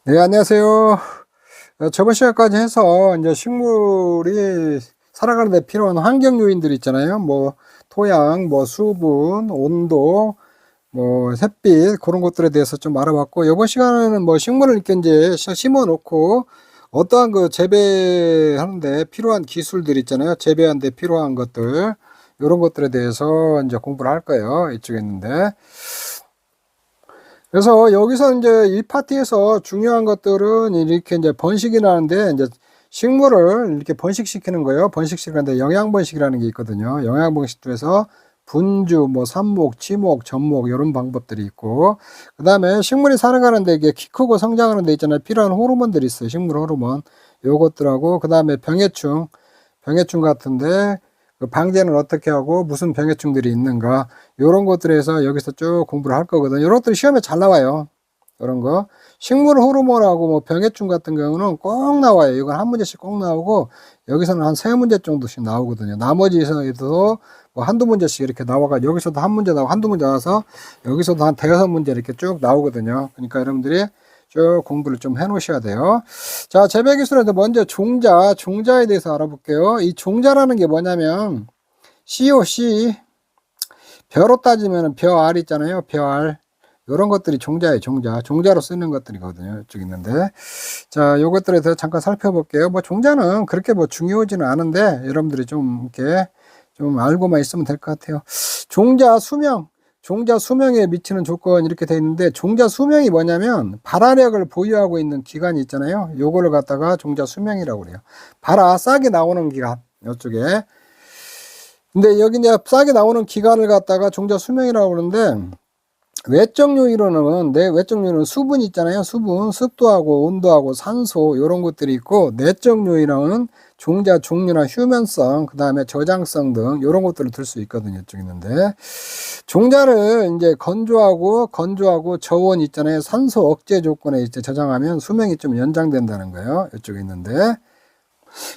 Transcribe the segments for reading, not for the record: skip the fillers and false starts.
네, 안녕하세요. 저번 시간까지 해서 이제 식물이 살아가는 데 필요한 환경 요인들 있잖아요. 뭐 토양, 뭐 수분, 온도, 뭐 햇빛 그런 것들에 대해서 좀 알아봤고, 이번 시간에는 뭐 식물을 이렇게 이제 심어 놓고 어떠한 그 재배하는데 필요한 기술들 있잖아요. 재배하는데 필요한 것들, 이런 것들에 대해서 이제 공부를 할 거예요. 이쪽에 있는데. 그래서 여기서 이제 이 파트에서 중요한 것들은 이렇게 이제 번식이라는데, 이제 식물을 이렇게 번식시키는 거예요. 번식시키는데 영양 번식이라는 게 있거든요. 영양 번식 중에서 분주, 뭐 삽목, 지목, 접목 이런 방법들이 있고, 그 다음에 식물이 살아가는데 이게 키 크고 성장하는 데 있잖아요. 필요한 호르몬들이 있어요. 식물 호르몬 요것들하고, 그 다음에 병해충 같은데 그 방제는 어떻게 하고 무슨 병해충들이 있는가, 요런 것들에서 여기서 쭉 공부를 할 거거든요. 요런 것들이 시험에 잘 나와요. 이런 거 식물 호르몬하고 뭐 병해충 같은 경우는 꼭 나와요. 이건 한 문제씩 꼭 나오고, 여기서는 한 3문제 정도씩 나오거든요. 나머지에서도 뭐 한두 문제씩 이렇게 나와가, 여기서도 한 문제 나오고 한두 문제 나와서 여기서도 한 대여섯 문제 이렇게 쭉 나오거든요. 그러니까 여러분들이 쭉 공부를 좀 해 놓으셔야 돼요. 자, 재배 기술에서 먼저 종자에 대해서 알아볼게요. 이 종자라는 게 뭐냐면 COC, 벼로 따지면 벼알 있잖아요. 벼알. 이런 것들이 종자예요. 종자로 쓰는 것들이거든요. 이쪽 있는데, 자, 요것들에 대해서 잠깐 살펴볼게요. 뭐 종자는 그렇게 뭐 중요하지는 않은데 여러분들이 좀 이렇게 좀 알고만 있으면 될 것 같아요. 종자 수명에 미치는 조건 이렇게 돼 있는데, 종자 수명이 뭐냐면 발화력을 보유하고 있는 기간이 있잖아요. 요거를 갖다가 종자 수명이라고 그래요. 싹이 나오는 기간, 이쪽에. 근데 여기 이제 싹이 나오는 기간을 갖다가 종자 수명이라고 그러는데, 외적 요인으로는 수분 있잖아요. 수분, 습도하고 온도하고 산소 이런 것들이 있고, 내적 요인은 종자 종류나 휴면성, 그 다음에 저장성 등 이런 것들을 들 수 있거든요. 이쪽 있는데, 종자를 이제 건조하고 저온 있잖아요. 산소 억제 조건에 이제 저장하면 수명이 좀 연장된다는 거예요. 이쪽에 있는데,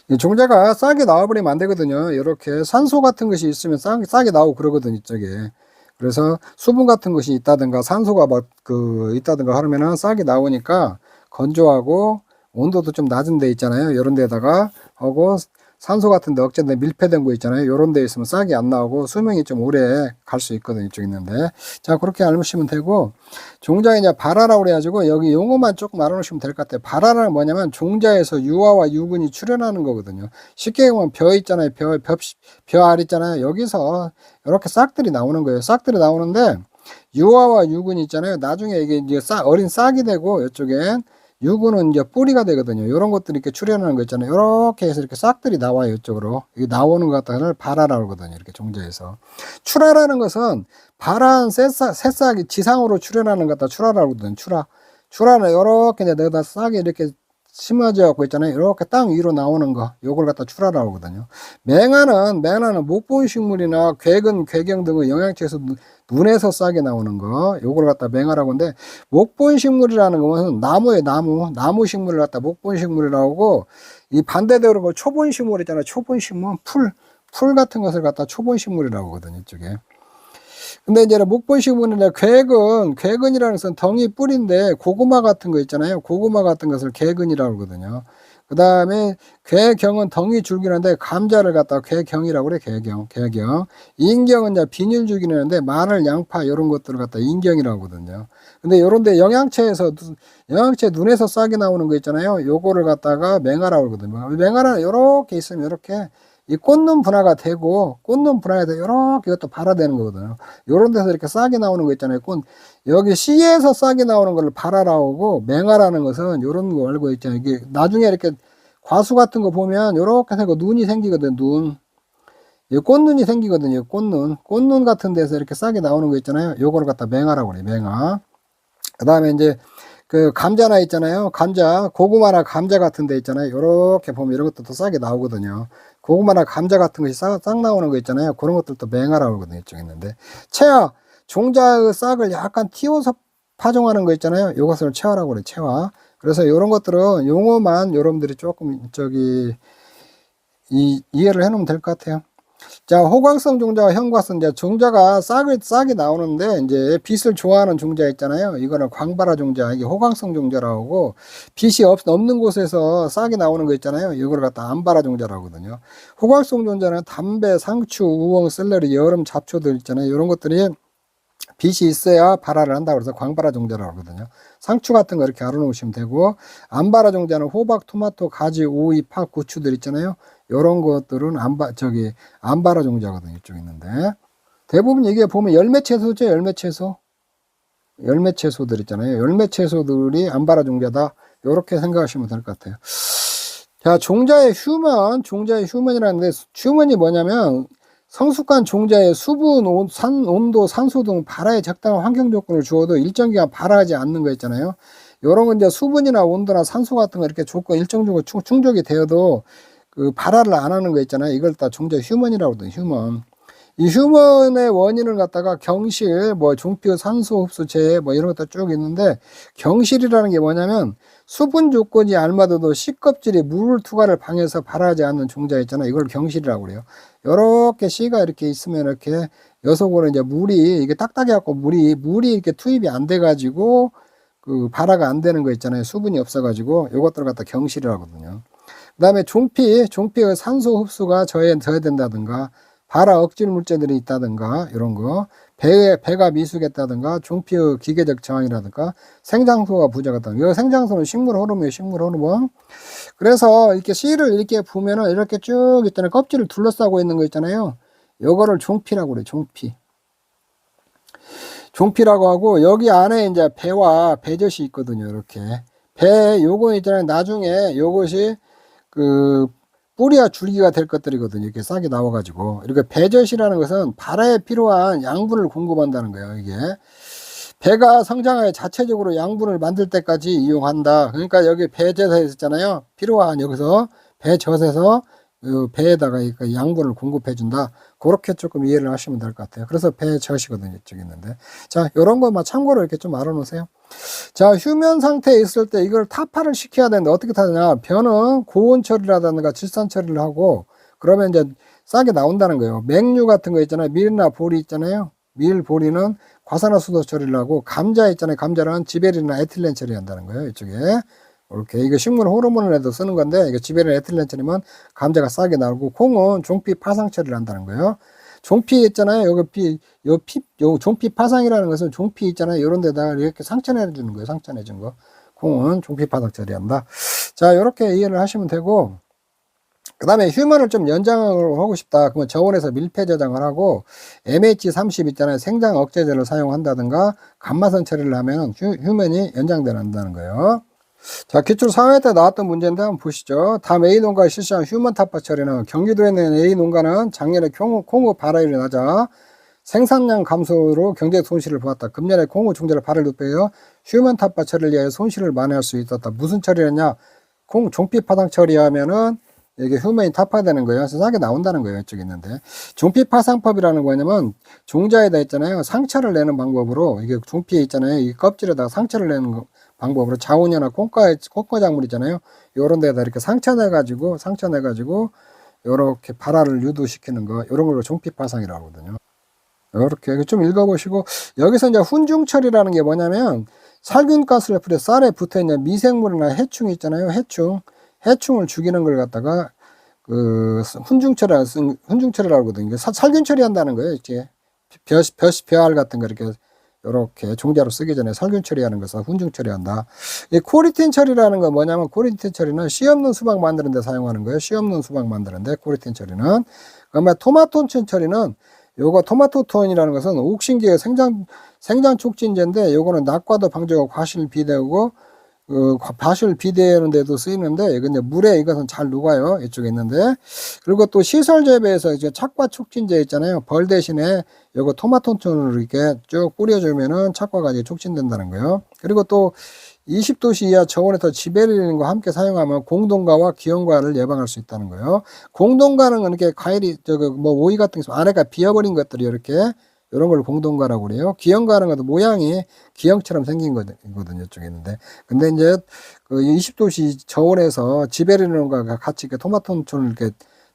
이 종자가 싹이 나와버리면 안 되거든요. 이렇게 산소 같은 것이 있으면 싹이 나오고 그러거든요. 이쪽에. 그래서 수분 같은 것이 있다든가 산소가 있다든가 하면은 싹이 나오니까, 건조하고 온도도 좀 낮은 데 있잖아요. 이런 데다가 하고, 산소 같은 데 억제된 밀폐된 거 있잖아요. 이런 데 있으면 싹이 안 나오고 수명이 좀 오래 갈 수 있거든요. 이쪽 있는데. 자, 그렇게 알으시면 되고, 종자에 이제 발화라고 그래가지고 여기 용어만 조금 알아놓으시면 될 것 같아요. 발화는 뭐냐면 종자에서 유화와 유근이 출현하는 거거든요. 쉽게 보면 벼 있잖아요. 벼알 있잖아요. 여기서 이렇게 싹들이 나오는 거예요. 싹들이 나오는데, 유화와 유근이 있잖아요. 나중에 이게 이제 어린 싹이 되고, 이쪽엔 유근은 이제 뿌리가 되거든요. 이런 것들이 이렇게 출현하는 거 있잖아요. 이렇게 해서 이렇게 싹들이 나와요. 이쪽으로. 이게 나오는 것 같다는 발화라고 하거든요. 이렇게 종자에서. 출하라는 것은 발한 새싹이 지상으로 출현하는 것 같다. 출하라고 하거든요. 출하는 이렇게 이제 내가 싹이 이렇게 심어져 갖고 있잖아요. 이렇게 땅 위로 나오는 거, 요걸 갖다 출하라고 하거든요. 맹하는 목본 식물이나 괴경 등의 영양체에서 눈에서 싹이 나오는 거, 요걸 갖다 맹하라고 하는데, 목본 식물이라는 것은 나무 식물을 갖다 목본 식물이라고 하고, 이 반대대로 그 초본 식물 있잖아요. 초본 식물, 풀 같은 것을 갖다 초본 식물이라고 하거든요. 이쪽에. 근데 이제 목본식물인데, 괴근이라는 것은 덩이 뿌리인데, 고구마 같은 거 있잖아요. 고구마 같은 것을 괴근이라고 그러거든요. 그 다음에 괴경은 덩이 줄기인데, 감자를 갖다가 괴경이라고 그래. 괴경. 인경은 이제 비닐 줄기인데, 마늘, 양파 이런 것들을 갖다 인경이라고 하거든요. 근데 요런데 영양체 눈에서 싹이 나오는 거 있잖아요. 요거를 갖다가 맹하라고 그러거든요. 맹하는 요렇게 있으면 이렇게 이 꽂는 분화가 되고, 꽂는 분화에서 이렇게 이것도 발화되는 거거든요. 요런 데서 이렇게 싹이 나오는 거 있잖아요. 여기 씨에서 싹이 나오는 걸 발화라고 하고, 맹화라는 것은 요런 거 알고 있잖아요. 이게 나중에 이렇게 과수 같은 거 보면 요렇게 생겨 눈이 생기거든. 눈. 이 꽃눈이 생기거든요. 꽃눈 같은 데서 이렇게 싹이 나오는 거 있잖아요. 요거를 갖다 맹화라고 그래요. 맹화. 그 다음에 이제 그 감자나 있잖아요. 고구마나 감자 같은 데 있잖아요. 요렇게 보면 이런 것도 또 싹이 나오거든요. 고구마나 감자 같은 것이 싹 나오는 거 있잖아요. 그런 것들도 맹하라고 하거든요. 이쪽에 있는데. 종자의 싹을 약간 틔워서 파종하는 거 있잖아요. 요것을 채화라고 그래요. 채화. 그래서 요런 것들은 용어만 여러분들이 조금 이해를 해 놓으면 될 것 같아요. 자, 호광성 종자와 현과성, 이제 종자가 싹이 나오는데, 이제 빛을 좋아하는 종자 있잖아요. 이거는 광발화 종자, 이게 호광성 종자라고 하고, 빛이 없는 곳에서 싹이 나오는 거 있잖아요. 이걸 갖다 암발화 종자라고 하거든요. 호광성 종자는 담배, 상추, 우엉, 샐러리, 여름 잡초들 있잖아요. 이런 것들이 빛이 있어야 발화를 한다고 해서 광발화 종자라고 하거든요. 상추 같은 거 이렇게 알아놓으시면 되고, 암발화 종자는 호박, 토마토, 가지, 오이, 파, 고추들 있잖아요. 이런 것들은 암발화 종자거든요. 이쪽에 있는데. 대부분 이게 보면 열매 채소죠. 열매 채소. 열매 채소들 있잖아요. 열매 채소들이 암발화 종자다. 이렇게 생각하시면 될 것 같아요. 자, 종자의 휴먼이라는데, 휴먼이 뭐냐면, 성숙한 종자의 수분, 온도, 산소 등 발화에 적당한 환경 조건을 주어도 일정 기간 발화하지 않는 거 있잖아요. 이런 건 이제 수분이나 온도나 산소 같은 거 이렇게 조건 일정적으로 충족이 되어도 그 발화를 안 하는 거 있잖아요. 이걸 다 종자 휴먼이라고 하거든요. 휴먼. 이 휴먼의 원인을 갖다가 경실, 종표, 산소 흡수, 재해, 이런 것도 쭉 있는데, 경실이라는 게 뭐냐면 수분 조건이 알맞아도 씨껍질이 물 투과를 방해해서 발화하지 않는 종자 있잖아요. 이걸 경실이라고 그래요. 이렇게 씨가 이렇게 있으면 이렇게 여속으로 이제 물이 이게 딱딱해갖고 물이 이렇게 투입이 안 돼가지고 그 발화가 안 되는 거 있잖아요. 수분이 없어가지고 요것들을 갖다 경실이라고 하거든요. 그 다음에 종피의 산소 흡수가 저해된다든가 발화 억질 물질들이 있다든가 이런 거, 배가 미숙했다든가 종피의 기계적 저항이라든가 생장소가 부족하다든가. 이 생장소는 식물 호르몬이에요. 식물 호르몬. 그래서 이렇게 씨를 이렇게 보면은 이렇게 쭉 있잖아요. 껍질을 둘러싸고 있는 거 있잖아요. 요거를 종피라고 그래요. 종피라고 하고, 여기 안에 이제 배와 배젖이 있거든요. 이렇게 요거 있잖아요. 나중에 요것이 그 뿌리와 줄기가 될 것들이거든요. 이렇게 싹이 나와가지고. 이렇게 배젖이라는 것은 발화에 필요한 양분을 공급한다는 거예요. 이게 배가 성장하여 자체적으로 양분을 만들 때까지 이용한다. 그러니까 여기 배젖에 있잖아요. 필요한 여기서 배젖에서 배에다가 양분을 공급해 준다. 그렇게 조금 이해를 하시면 될 것 같아요. 그래서 배젖이거든요. 이쪽에 있는데. 자, 이런 것만 참고로 이렇게 좀 알아놓으세요. 자, 휴면 상태에 있을 때 이걸 타파를 시켜야 되는데 어떻게 타느냐. 변은 고온 처리라든가 질산 처리를 하고, 그러면 이제 싹이 나온다는 거예요. 맹류 같은 거 있잖아요. 밀이나 보리 있잖아요. 밀, 보리는 과산화수소 처리를 하고, 감자 있잖아요. 감자는 지베린이나 에틸렌 처리한다는 거예요. 이쪽에. 이렇게. 이거 식물 호르몬을 해도 쓰는 건데, 이거 지베린 에틸렌 처리면 감자가 싹이 나오고, 콩은 종피 파상 처리를 한다는 거예요. 종피 있잖아요. 요 종피 파상이라는 것은 종피 있잖아요. 이런 데다가 이렇게 상처내 주는 거예요. 상처내 준 거. 콩은 종피 파상 처리한다. 자, 이렇게 이해를 하시면 되고, 그 다음에 휴먼을 좀 연장을 하고 싶다. 그러면 저온에서 밀폐 저장을 하고, MH30 있잖아요. 생장 억제제를 사용한다든가, 감마선 처리를 하면 휴먼이 연장된다는 거예요. 자, 기출 4회 때 나왔던 문제인데 한번 보시죠. 다음 A농가에 실시한 휴먼 타파 처리는, 경기도에 있는 A농가는 작년에 콩의 발화율이 낮아 생산량 감소로 경제 손실을 보았다. 금년에 콩의 종자를 발을 높여서 휴먼 타파 처리를 위하여 손실을 만회할 수 있었다. 무슨 처리를 했냐? 콩 종피 파상 처리하면은 이게 휴먼이 타파되는 거예요. 그래서 싸게 나온다는 거예요. 이쪽에 있는데. 종피 파상법이라는 거냐면, 종자에다 있잖아요. 상처를 내는 방법으로, 이게 종피에 있잖아요. 이 껍질에다가 상처를 내는 방법으로 자우녀나 콩과작물 있잖아요. 요런 데다 이렇게 상처 내가지고 요렇게 발화를 유도시키는 거, 요런 걸 종피 파상이라고 하거든요. 요렇게 좀 읽어보시고, 여기서 이제 훈중 처리라는 게 뭐냐면, 살균가스를 뿌려 쌀에 붙어 있는 미생물이나 해충 있잖아요. 해충을 죽이는 걸 갖다가 훈중 처리라고 하거든요. 살균 처리한다는 거예요. 이렇게 벼알 같은 거 이렇게 종자로 쓰기 전에 살균 처리하는 것을 훈중 처리한다. 이 코리틴 처리라는 건 뭐냐면, 코리틴 처리는 씨 없는 수박 만드는 데 사용하는 거예요. 씨 없는 수박 만드는데 코리틴 처리는. 그다음에 토마토톤 처리는, 요거 토마토톤이라는 것은 옥신기의 생장 촉진제인데, 요거는 낙과도 방지하고 과실 비대하고 과실 비대하는 데도 쓰이는데, 근데 물에 이것은 잘 녹아요. 이쪽에 있는데. 그리고 또 시설 재배에서 이제 착과 촉진제 있잖아요. 벌 대신에 요거 토마토톤을 이렇게 쭉 뿌려주면은 착과가 이제 촉진된다는 거예요. 그리고 또 20도씨 이하 저온에서 지베린과 함께 사용하면 공동가와 기형가를 예방할 수 있다는 거예요. 공동가는 이렇게 과일이, 오이 같은 게 안에가 비어버린 것들이 이렇게, 이런 걸 공동가라고 그래요. 기형가는 것도 모양이 기형처럼 생긴 거거든요. 이쪽에 있는데. 근데 이제 그 20도씨 저온에서 지베린과 같이 토마토톤을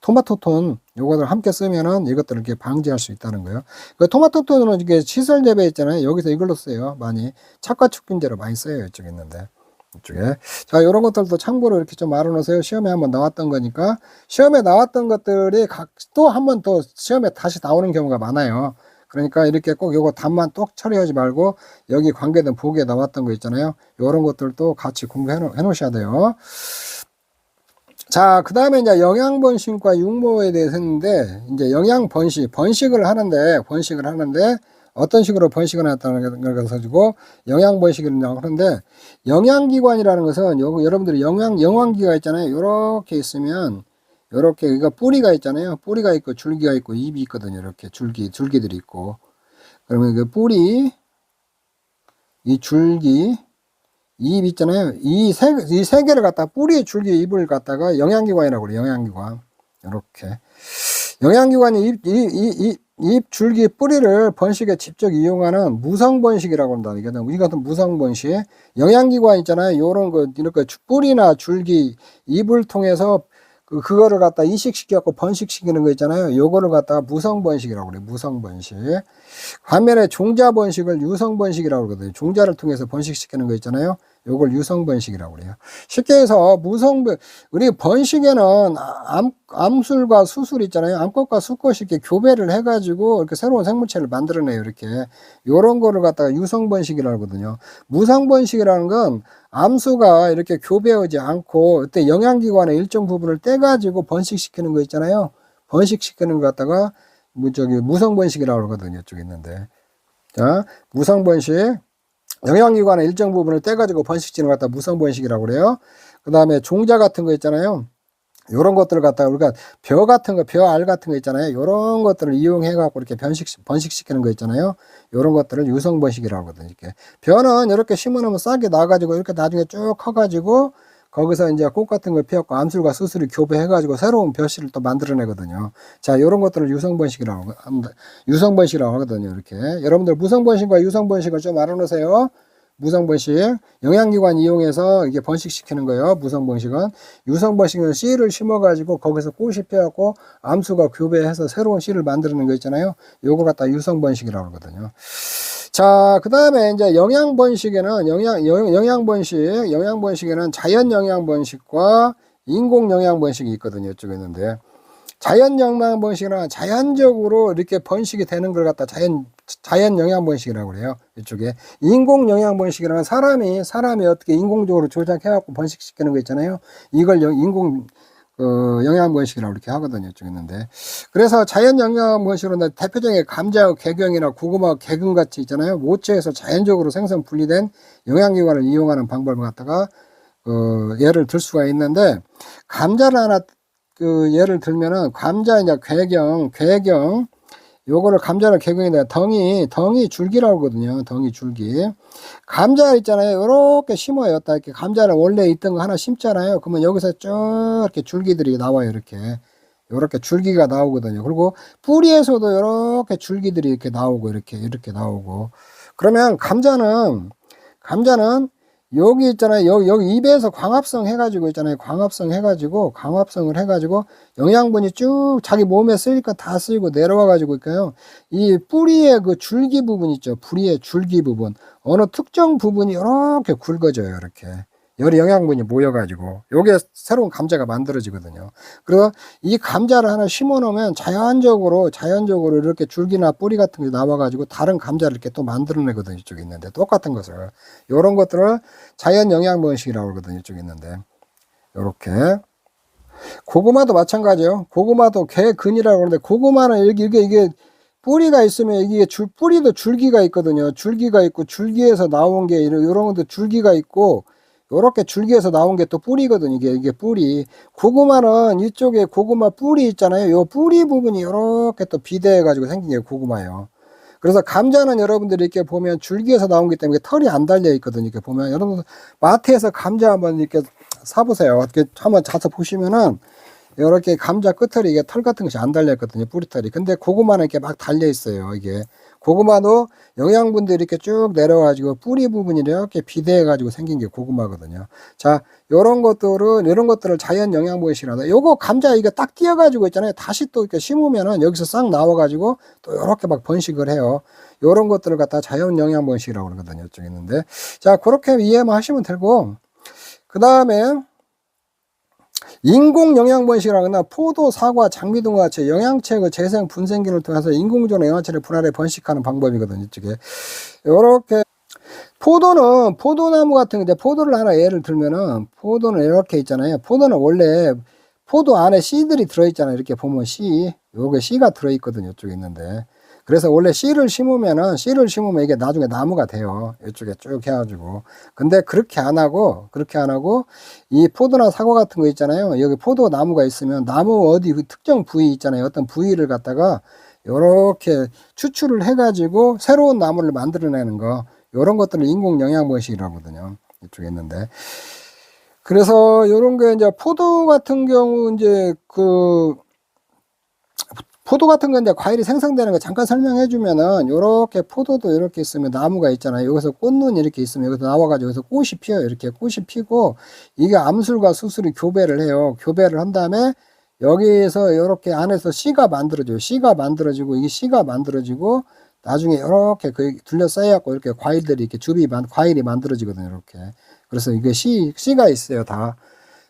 토마토톤 요거를 함께 쓰면은 이것들을 이렇게 방지할 수 있다는 거예요. 그 토마토톤은 이게 시설 재배 있잖아요. 여기서 이걸로 써요. 많이 착과 축균제로 많이 써요. 이쪽에 있는데. 이쪽에. 자, 요런 것들도 참고로 이렇게 좀 알아놓으세요. 시험에 한번 나왔던 거니까. 시험에 나왔던 것들이 또 한 번 또 시험에 다시 나오는 경우가 많아요. 그러니까 이렇게 꼭 요거 답만 똑 처리하지 말고 여기 관계된 보기에 나왔던 거 있잖아요. 요런 것들도 같이 공부해 놓으셔야 돼요. 자, 그 다음에 이제 영양번식과 육모에 대해서 했는데, 이제 번식을 하는데, 어떤 식으로 번식을 했다는 걸 가지고 영양번식이라고 하는데, 영양기관이라는 것은 여러분들이 영양기가 있잖아요. 요렇게 있으면, 요렇게, 이거 뿌리가 있잖아요. 뿌리가 있고, 줄기가 있고, 잎이 있거든요. 이렇게 줄기들이 있고. 그러면 그 뿌리, 이 줄기, 잎 있잖아요. 이 세 개를 갖다가 뿌리, 줄기, 잎을 갖다가 영양기관이라고 그래요. 영양기관. 이렇게. 영양기관이 잎, 줄기, 뿌리를 번식에 직접 이용하는 무성번식이라고 한다. 이게 같은 무성번식. 영양기관 있잖아요. 요런 거, 이렇게 뿌리나 줄기, 잎을 통해서 그거를 갖다 이식시켜갖고 번식시키는 거 있잖아요. 요거를 갖다가 무성번식이라고 그래요. 무성번식. 반면에 종자번식을 유성번식이라고 그러거든요. 종자를 통해서 번식시키는 거 있잖아요. 요걸 유성번식이라고 그래요. 쉽게 해서 우리 번식에는 암술과 수술 있잖아요. 암꽃과 수꽃이 이렇게 교배를 해가지고 이렇게 새로운 생물체를 만들어내요. 이렇게. 요런 거를 갖다가 유성번식이라고 하거든요. 무성번식이라는 건 암수가 이렇게 교배하지 않고 그때 영양기관의 일정 부분을 떼가지고 번식시키는 거 있잖아요. 번식시키는 거 갖다가 무성번식이라고 하거든요. 이쪽에 있는데. 자, 무성번식. 영양기관의 일정 부분을 떼가지고 번식시키는 거 갖다 무성번식이라고 그래요. 그 다음에 종자 같은 거 있잖아요. 요런 것들을 갖다가 우리가 벼 같은 거, 벼알 같은 거 있잖아요. 요런 것들을 이용해갖고 이렇게 번식시키는 거 있잖아요. 요런 것들을 유성번식이라고 하거든요. 이렇게. 벼는 이렇게 심어놓으면 싹이 나가지고 이렇게 나중에 쭉 커가지고 거기서 이제 꽃 같은 걸 피웠고 암술과 수술이 교배해가지고 새로운 벼씨를 또 만들어내거든요. 자, 요런 것들을 유성번식이라고 하거든요. 이렇게. 여러분들 무성번식과 유성번식을 좀 알아놓으세요. 무성번식, 영양기관 이용해서 이게 번식시키는 거예요. 무성번식은. 유성번식은 씨를 심어가지고 거기서 꽃이 피어갖고 암수가 교배해서 새로운 씨를 만드는 거 있잖아요. 요거 갖다 유성번식이라고 하거든요. 자, 그 다음에 이제 영양번식에는 영양번식에는 자연 영양번식과 인공 영양번식이 있거든요. 이쪽에 있는데. 자연 영양번식은 자연적으로 이렇게 번식이 되는 걸 갖다 자연 영양번식이라고 그래요. 이쪽에. 인공 영양번식이라는 사람이 어떻게 인공적으로 조작해갖고 번식시키는 거 있잖아요. 이걸 인공 영양번식이라고 이렇게 하거든요. 이쪽에 있는데. 그래서 자연 영양번식으로 대표적인 감자, 개경이나 고구마, 개근 같이 있잖아요. 모체에서 자연적으로 생성 분리된 영양기관을 이용하는 방법을 갖다가 예를 들 수가 있는데, 감자를 하나 예를 들면은 감자 이제 괴경 요거를 감자를 개경에다 덩이 줄기라고 하거든요. 덩이 줄기. 감자 있잖아요. 요렇게 심어요. 딱 이렇게 감자를 원래 있던 거 하나 심잖아요. 그러면 여기서 쭉 이렇게 줄기들이 나와요. 요렇게 줄기가 나오거든요. 그리고 뿌리에서도 요렇게 줄기들이 이렇게 나오고 이렇게 나오고. 그러면 감자는 여기 있잖아요. 여기 잎에서 광합성 해가지고 있잖아요. 광합성을 해가지고 영양분이 쭉 자기 몸에 쓰니까 다 쓰이고 내려와가지고 있어요. 이 뿌리의 그 줄기 부분 있죠. 뿌리의 줄기 부분. 어느 특정 부분이 이렇게 굵어져요. 이렇게. 여러 영양분이 모여가지고 요게 새로운 감자가 만들어지거든요. 그래서 이 감자를 하나 심어 놓으면 자연적으로 이렇게 줄기나 뿌리 같은 게 나와가지고 다른 감자를 이렇게 또 만들어내거든요. 이쪽에 있는데 똑같은 것을 요런 것들을 자연 영양번식이라고 하거든요. 이쪽에 있는데 요렇게. 고구마도 마찬가지예요. 고구마도 개근이라고 그러는데 고구마는 이게 뿌리가 있으면 이게 뿌리도 줄기가 있거든요. 줄기가 있고 줄기에서 나온 게 이런 것도 줄기가 있고 요렇게 줄기에서 나온 게 또 뿌리거든요. 이게 뿌리. 고구마는 이쪽에 고구마 뿌리 있잖아요. 요 뿌리 부분이 요렇게 또 비대해가지고 생긴 게 고구마예요. 그래서 감자는 여러분들이 이렇게 보면 줄기에서 나온 기 때문에 털이 안 달려 있거든요. 이렇게 보면 여러분 마트에서 감자 한번 이렇게 사보세요. 이렇게 한번 자서 보시면은 요렇게 감자 끝털이 이게 털 같은 것이 안 달려 있거든요. 뿌리털이. 근데 고구마는 이렇게 막 달려 있어요. 이게 고구마도 영양분들이 이렇게 쭉 내려가지고 뿌리 부분이 이렇게 비대해가지고 생긴 게 고구마거든요. 자, 이런 것들을 자연 영양분식이라다. 요거 감자 이거 딱 띄어가지고 있잖아요. 다시 또 이렇게 심으면은 여기서 싹 나와가지고 또 이렇게 막 번식을 해요. 요런 것들을 갖다 자연 영양분식이라고 그러거든요. 이쪽에 있는데. 자, 그렇게 이해만 하시면 되고, 그 다음에 인공 영양번식이라고 하나 포도, 사과, 장미 등과 같이 영양체 그 재생 분생기를 통해서 인공적으로 영양체를 분할해 번식하는 방법이거든요. 이쪽에 이렇게 포도는 포도나무 같은 게 포도를 하나 예를 들면은 포도는 이렇게 있잖아요. 포도는 원래 포도 안에 씨들이 들어있잖아요. 이렇게 보면 씨, 요게 씨가 들어있거든요. 이쪽에 있는데. 그래서 원래 씨를 심으면 이게 나중에 나무가 돼요. 이쪽에 쭉 해가지고. 근데 그렇게 안 하고, 이 포도나 사과 같은 거 있잖아요. 여기 포도 나무가 있으면 나무 어디 그 특정 부위 있잖아요. 어떤 부위를 갖다가 요렇게 추출을 해가지고 새로운 나무를 만들어내는 거. 요런 것들을 인공 영양번식이라고 하거든요. 이쪽에 있는데. 그래서 요런 게 이제 포도 같은 경우 이제 포도 같은 건 이제 과일이 생성되는 거 잠깐 설명해 주면은 요렇게 포도도 이렇게 있으면 나무가 있잖아요. 여기서 꽃눈이 이렇게 있으면 여기서 나와가지고 여기서 꽃이 피어요. 이렇게 꽃이 피고 이게 암술과 수술이 교배를 해요. 교배를 한 다음에 여기에서 이렇게 안에서 씨가 만들어져요. 씨가 만들어지고 이게 씨가 만들어지고 나중에 이렇게 둘러싸여갖고 이렇게 과일들이 이렇게 과일이 만들어지거든요. 이렇게. 그래서 이게 씨가 있어요. 다.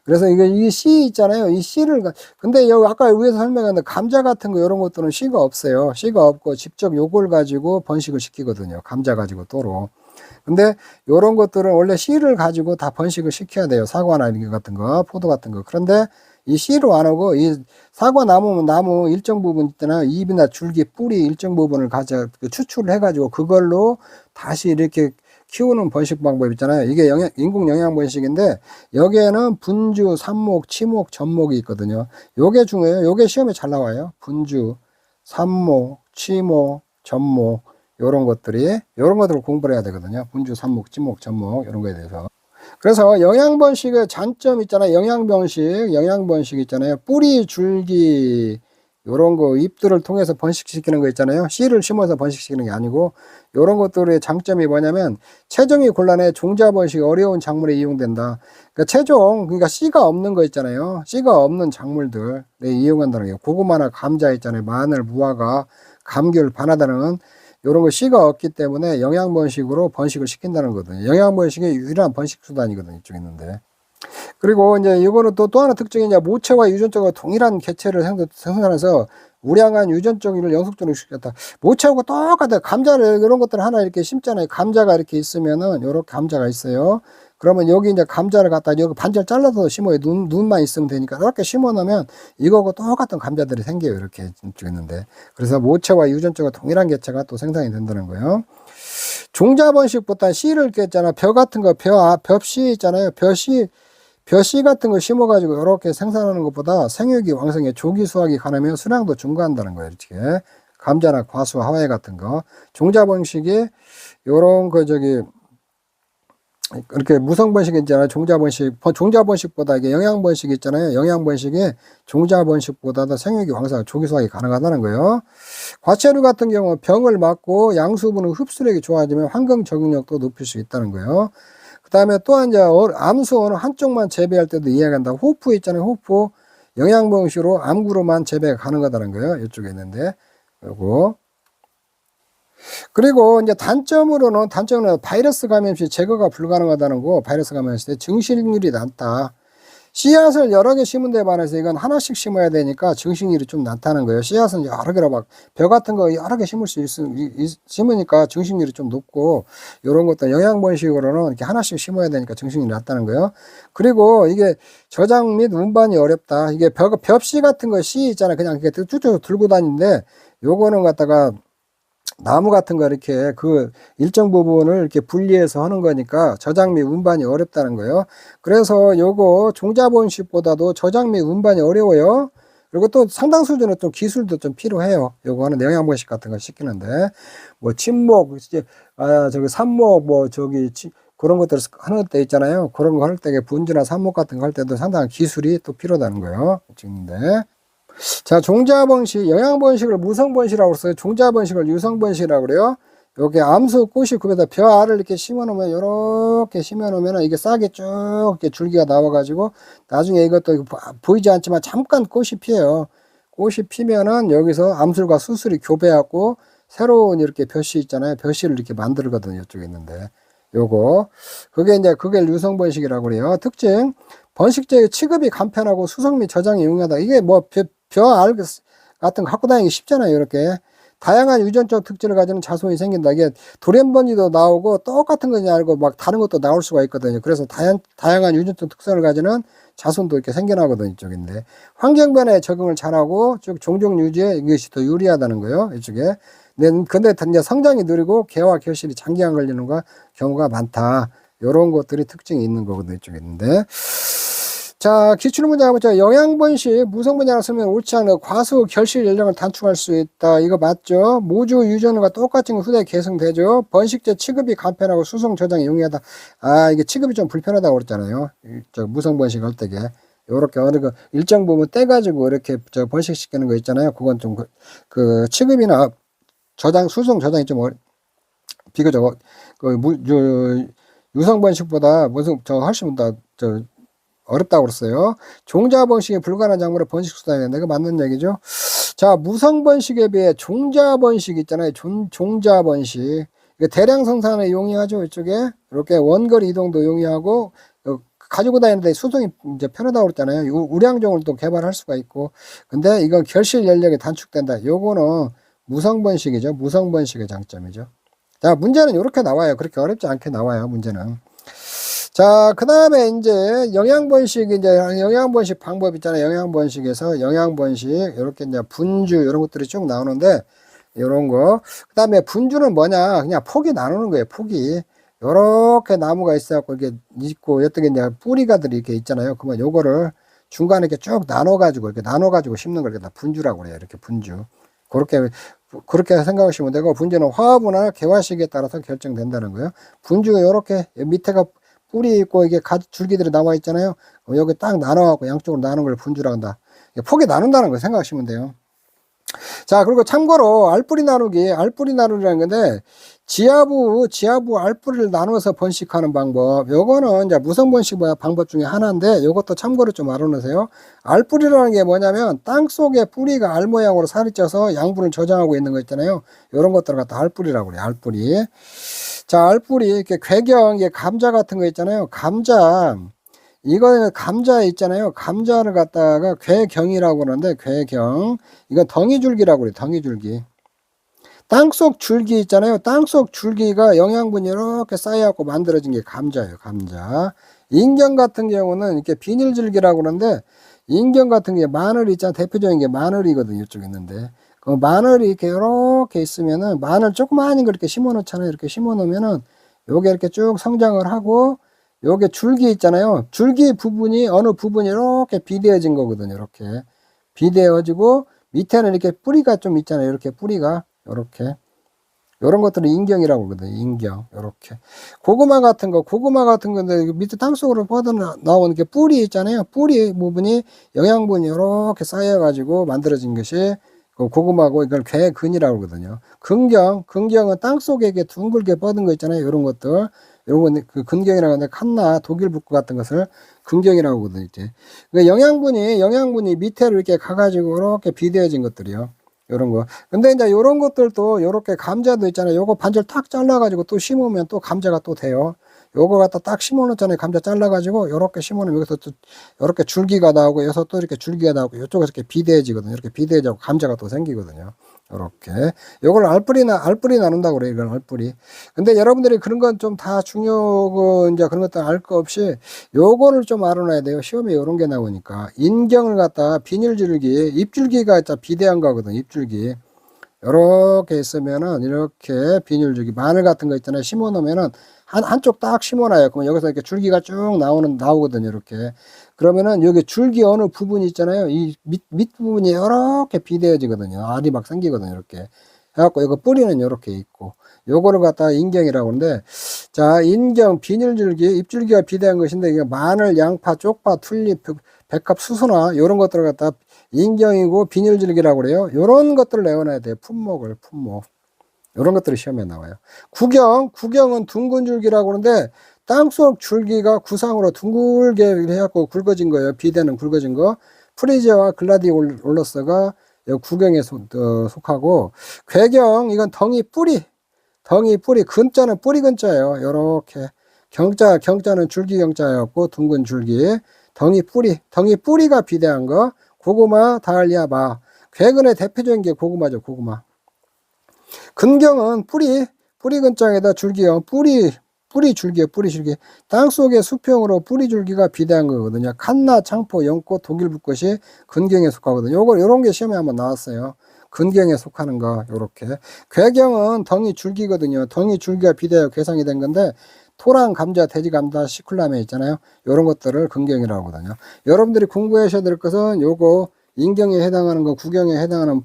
그래서 이 씨 있잖아요. 이 씨를, 근데 여기 아까 위에서 설명했는데 감자 같은 거 이런 것들은 씨가 없어요. 씨가 없고 직접 요걸 가지고 번식을 시키거든요. 감자 가지고 또로. 근데 요런 것들은 원래 씨를 가지고 다 번식을 시켜야 돼요. 사과나 이런 것 같은 거, 포도 같은 거. 그런데 이 씨로 안 하고 이 사과 나무 일정 부분 있잖아요. 잎이나 줄기, 뿌리 일정 부분을 추출을 해가지고 그걸로 다시 이렇게 키우는 번식 방법 있잖아요. 이게 인공 영양 번식인데 여기에는 분주, 삽목, 치목, 접목이 있거든요. 요게 중요해요. 요게 시험에 잘 나와요. 분주, 삽목, 치목, 접목 요런 것들을 공부를 해야 되거든요. 분주, 삽목, 치목, 접목 이런 거에 대해서. 그래서 영양번식의 장점 있잖아요. 영양번식 있잖아요. 뿌리, 줄기 요런 거 잎들을 통해서 번식시키는 거 있잖아요. 씨를 심어서 번식시키는 게 아니고 요런 것들의 장점이 뭐냐면 체종이 곤란해 종자 번식이 어려운 작물에 이용된다. 그러니까 씨가 없는 거 있잖아요. 씨가 없는 작물들에 이용한다는 거예요. 고구마나 감자 있잖아요. 마늘, 무화과, 감귤, 바나나는 요런 거 씨가 없기 때문에 영양번식으로 번식을 시킨다는 거거든요. 영양번식의 유일한 번식 수단이거든요. 이쪽에 있는데. 그리고 이제 이거는 또 하나 특징이 이제 모체와 유전자가 동일한 개체를 생산해서 우량한 유전적을 영속적으로 시켰다. 모체하고 똑같아요. 감자를 이런 것들 하나 이렇게 심잖아요. 감자가 이렇게 있으면은 요렇게 감자가 있어요. 그러면 여기 이제 감자를 갖다 여기 반절 잘라서 심어요. 눈만 있으면 되니까 이렇게 심어 놓으면 이거하고 똑같은 감자들이 생겨요. 이렇게 있는데. 그래서 모체와 유전자가 동일한 개체가 또 생산이 된다는 거예요. 종자 번식보다 씨를 깼잖아. 벼 같은 거, 벼씨 있잖아요. 벼씨 같은 거 심어가지고 이렇게 생산하는 것보다 생육이 왕성해 조기 수확이 가능하면 수량도 증가한다는 거예요. 이렇게 감자나 과수, 하와이 같은 거 종자 번식이 요런 이렇게 무성 번식 있잖아요. 종자 번식보다 이게 영양 번식 있잖아요. 영양 번식이 종자 번식보다도 생육이 왕성, 조기 수확이 가능하다는 거예요. 과채류 같은 경우 병을 막고 양수분의 흡수력이 좋아지면 환경 적응력도 높일 수 있다는 거예요. 그 다음에 또한 이제 암수어는 한쪽만 재배할 때도 이해한다. 호프 있잖아요. 호프 영양번식으로 암구로만 재배가 가능하다는 거예요. 이쪽에 있는데 요거. 그리고 이제 단점으로는 바이러스 감염 시 제거가 불가능하다는 거. 바이러스 감염 시 증식률이 낮다. 씨앗을 여러 개 심은 데 반해서 이건 하나씩 심어야 되니까 증식률이 좀 낮다는 거예요. 씨앗은 여러 개로 벼 같은 거 여러 개 심으니까 증식률이 좀 높고, 이런 것도 영양번식으로는 이렇게 하나씩 심어야 되니까 증식률이 낮다는 거예요. 그리고 이게 저장 및 운반이 어렵다. 이게 벽씨 같은 거 씨 있잖아요. 그냥 이렇게 쭉쭉 들고 다니는데, 요거는 갖다가 나무 같은 거 이렇게 일정 부분을 이렇게 분리해서 하는 거니까 저장 및 운반이 어렵다는 거예요. 그래서 요거 종자번식보다도 저장 및 운반이 어려워요. 그리고 또 상당 수준의 또 기술도 좀 필요해요. 요거는 영양번식 같은 거 시키는데 뭐 침목, 삽목, 그런 것들 하는 때 있잖아요. 그런 거 할 때 분주나 삽목 같은 거 할 때도 상당한 기술이 또 필요하다는 거예요. 찍는데. 자, 종자번식, 영양번식을 무성번식이라고 써요. 종자번식을 유성번식이라고 그래요. 여기 암수 꽃이 굽에다 벼 알을 이렇게 심어 놓으면, 요렇게 심어 놓으면 이게 싹이 쭉 이렇게 줄기가 나와가지고, 나중에 이것도 보이지 않지만 잠깐 꽃이 피어요. 꽃이 피면은 여기서 암술과 수술이 교배하고, 새로운 이렇게 벼씨 있잖아요. 벼씨를 이렇게 만들거든요. 이쪽에 있는데. 요거. 그게 유성번식이라고 그래요. 특징. 번식제의 취급이 간편하고 수성 및 저장이 용이하다. 이게 뭐 벼 알 같은 거 갖고 다니기 쉽잖아요. 이렇게 다양한 유전적 특징을 가지는 자손이 생긴다. 이게 돌연변이도 나오고 똑같은 거냐 알고 막 다른 것도 나올 수가 있거든요. 그래서 다양한 유전적 특성을 가지는 자손도 이렇게 생겨나거든요. 이쪽인데 환경 변화에 적응을 잘하고 즉 종종 유지에 이것이 더 유리하다는 거예요. 이쪽에. 근데 이제 성장이 느리고 개화 결실이 장기간 걸리는 경우가 많다. 이런 것들이 특징이 있는 거거든요. 이쪽에 있는데. 자, 기출문제 한번 보자. 영양번식, 무성분자를 쓰면 옳지 않은 과수 결실 연령을 단축할 수 있다. 이거 맞죠? 모주 유전과 똑같은 거 후대에 계승되죠? 번식제 취급이 간편하고 수송 저장이 용이하다. 아, 이게 취급이 좀 불편하다고 그랬잖아요. 무성번식 할 때게. 요렇게 어느 거 일정 부분 떼가지고 이렇게 번식시키는 거 있잖아요. 그건 좀 취급이나 저장, 수송 저장이 좀 비교적, 유성번식보다 훨씬 어렵다고 그랬어요. 종자번식에 불가능한 작물을 번식 수단이 된다. 이거 맞는 얘기죠. 자, 무성번식에 비해 종자번식 있잖아요. 종자번식. 이거 대량 생산에 용이하죠. 이쪽에. 이렇게 원거리 이동도 용이하고, 가지고 다니는데 수송이 이제 편하다고 그랬잖아요. 우량종을 또 개발할 수가 있고. 근데 이건 결실 연령이 단축된다. 요거는 무성번식이죠. 무성번식의 장점이죠. 자, 문제는 이렇게 나와요. 그렇게 어렵지 않게 나와요. 문제는. 자, 그 다음에 이제 영양번식 방법 있잖아요. 영양번식에서 영양번식, 이렇게 이제 분주, 이런 것들이 쭉 나오는데, 이런 거. 그 다음에 분주는 뭐냐. 그냥 폭이 나누는 거예요. 폭이. 요렇게 나무가 있어갖고, 이렇게 있고, 여기 이제 뿌리가들이 이렇게 있잖아요. 그러면 요거를 중간에 이렇게 쭉 이렇게 나눠가지고 심는 걸 다 분주라고 그래요. 이렇게 분주. 그렇게 생각하시면 되고, 분주는 화합이나 개화식에 따라서 결정된다는 거예요. 분주가 요렇게 밑에가 뿌리 있고 이게 줄기들이 나와 있잖아요. 여기 딱 나눠갖고 양쪽으로 나눈 걸 분주라 한다. 폭이 나눈다는 걸 생각하시면 돼요. 자, 그리고 참고로 알뿌리 나누기라는 건데, 지하부 알뿌리를 나눠서 번식하는 방법. 요거는 이제 무성번식 방법 중에 하나인데, 요것도 참고로 좀 알아놓으세요. 알뿌리라는 게 뭐냐면, 땅 속에 뿌리가 알 모양으로 살이 쪄서 양분을 저장하고 있는 거 있잖아요. 요런 것들을 갖다 알뿌리라고 그래요. 알뿌리. 자, 알뿌리, 이렇게 괴경, 이게 감자 같은 거 있잖아요. 이거는 감자 있잖아요. 감자를 갖다가 괴경이라고 그러는데, 괴경. 이건 덩이줄기라고 그래요. 덩이줄기. 땅속 줄기 있잖아요. 땅속 줄기가 영양분이 이렇게 쌓여갖고 만들어진 게 감자예요. 감자. 인경 같은 경우는 이렇게 비닐줄기라고 그러는데, 인경 같은 게 마늘 있잖아요. 대표적인 게 마늘이거든요. 이쪽에 있는데. 그 마늘이 이렇게 있으면은, 마늘 조그마한 거 이렇게 심어 놓잖아요. 이렇게 심어 놓으면은, 요게 이렇게 쭉 성장을 하고, 요게 줄기 있잖아요. 줄기 부분이, 어느 부분이 이렇게 비대어진 거거든요. 이렇게. 비대어지고, 밑에는 이렇게 뿌리가 좀 있잖아요. 이렇게 뿌리가. 이렇게. 요런 것들은 인경이라고 그러거든요. 인경. 요렇게. 고구마 같은 건데, 밑에 땅속으로 뻗어 나오는 게 뿌리 있잖아요. 뿌리 부분이 영양분이 이렇게 쌓여가지고 만들어진 것이 고구마고, 이걸 괴근이라고 그러거든요. 근경은 땅속에 이렇게 둥글게 뻗은 거 있잖아요. 요런 것들. 요런 건 그 근경이라고 하는데, 칸나, 독일북구 같은 것을 근경이라고 하거든요. 이제. 그러니까 영양분이 밑에로 이렇게 가가지고 이렇게 비대어진 것들이요. 요런 거. 근데 이제 요런 것들도 요렇게 감자도 있잖아요. 요거 반절 탁 잘라가지고 또 심으면 또 감자가 또 돼요. 요거 갖다 딱 심어 놓잖아요. 감자 잘라가지고 요렇게 심어 놓으면 여기서 또 요렇게 줄기가 나오고 여기서 또 이렇게 줄기가 나오고 요쪽에서 이렇게 비대해지거든요. 이렇게 비대해지고 감자가 또 생기거든요. 요렇게. 요걸 알뿌리 나눈다고 그래요. 이건 알뿌리. 근데 여러분들이 그런 건 좀 다 중요하고 이제 그런 것도 알 거 없이 요거를 좀 알아놔야 돼요. 시험에 요런 게 나오니까. 인경을 갖다 비닐줄기, 잎줄기가 비대한 거거든요. 잎줄기. 요렇게 있으면은 이렇게 비닐줄기, 마늘 같은 거 있잖아요. 심어 놓으면은 한쪽 딱 심어놔요. 그러면 여기서 이렇게 줄기가 쭉 나오거든요. 이렇게. 그러면은 여기 줄기 어느 부분이 있잖아요. 이 밑부분이 이렇게 비대어지거든요. 알이 막 생기거든요. 이렇게. 해갖고 이거 뿌리는 이렇게 있고. 요거를 갖다가 인경이라고 하는데, 자, 인경, 비닐줄기, 잎줄기가 비대한 것인데, 이게 마늘, 양파, 쪽파, 튤립, 백합 수수나 이런 것들을 갖다 인경이고 비닐줄기라고 그래요. 이런 것들을 내어놔야 돼요. 품목. 이런 것들이 시험에 나와요. 구경은 둥근 줄기라고 하는데 땅속 줄기가 구상으로 둥글게 해갖고 굵어진 거예요. 비대는 굵어진 거. 프리지아와 글라디올러스가 구경에 속하고, 괴경 이건 덩이 뿌리, 근자는 뿌리 근자예요. 요렇게 경자는 줄기 경자였고 둥근 줄기, 덩이 뿌리가 비대한 거. 고구마, 다알리아, 마. 괴근의 대표적인 게 고구마죠. 고구마. 근경은 뿌리 근자에다 줄기형, 뿌리 줄기. 땅속의 수평으로 뿌리 줄기가 비대한 거거든요. 칸나, 창포, 연꽃, 독일붓꽃이 근경에 속하거든요. 요런 게 시험에 한번 나왔어요. 근경에 속하는 거, 요렇게. 괴경은 덩이 줄기거든요. 덩이 줄기가 비대하여 괴상이 된 건데, 토랑, 감자, 돼지 감자, 시쿨라멘 있잖아요. 요런 것들을 근경이라고 하거든요. 여러분들이 공부하셔야 될 것은 요거, 인경에 해당하는 거, 구경에 해당하는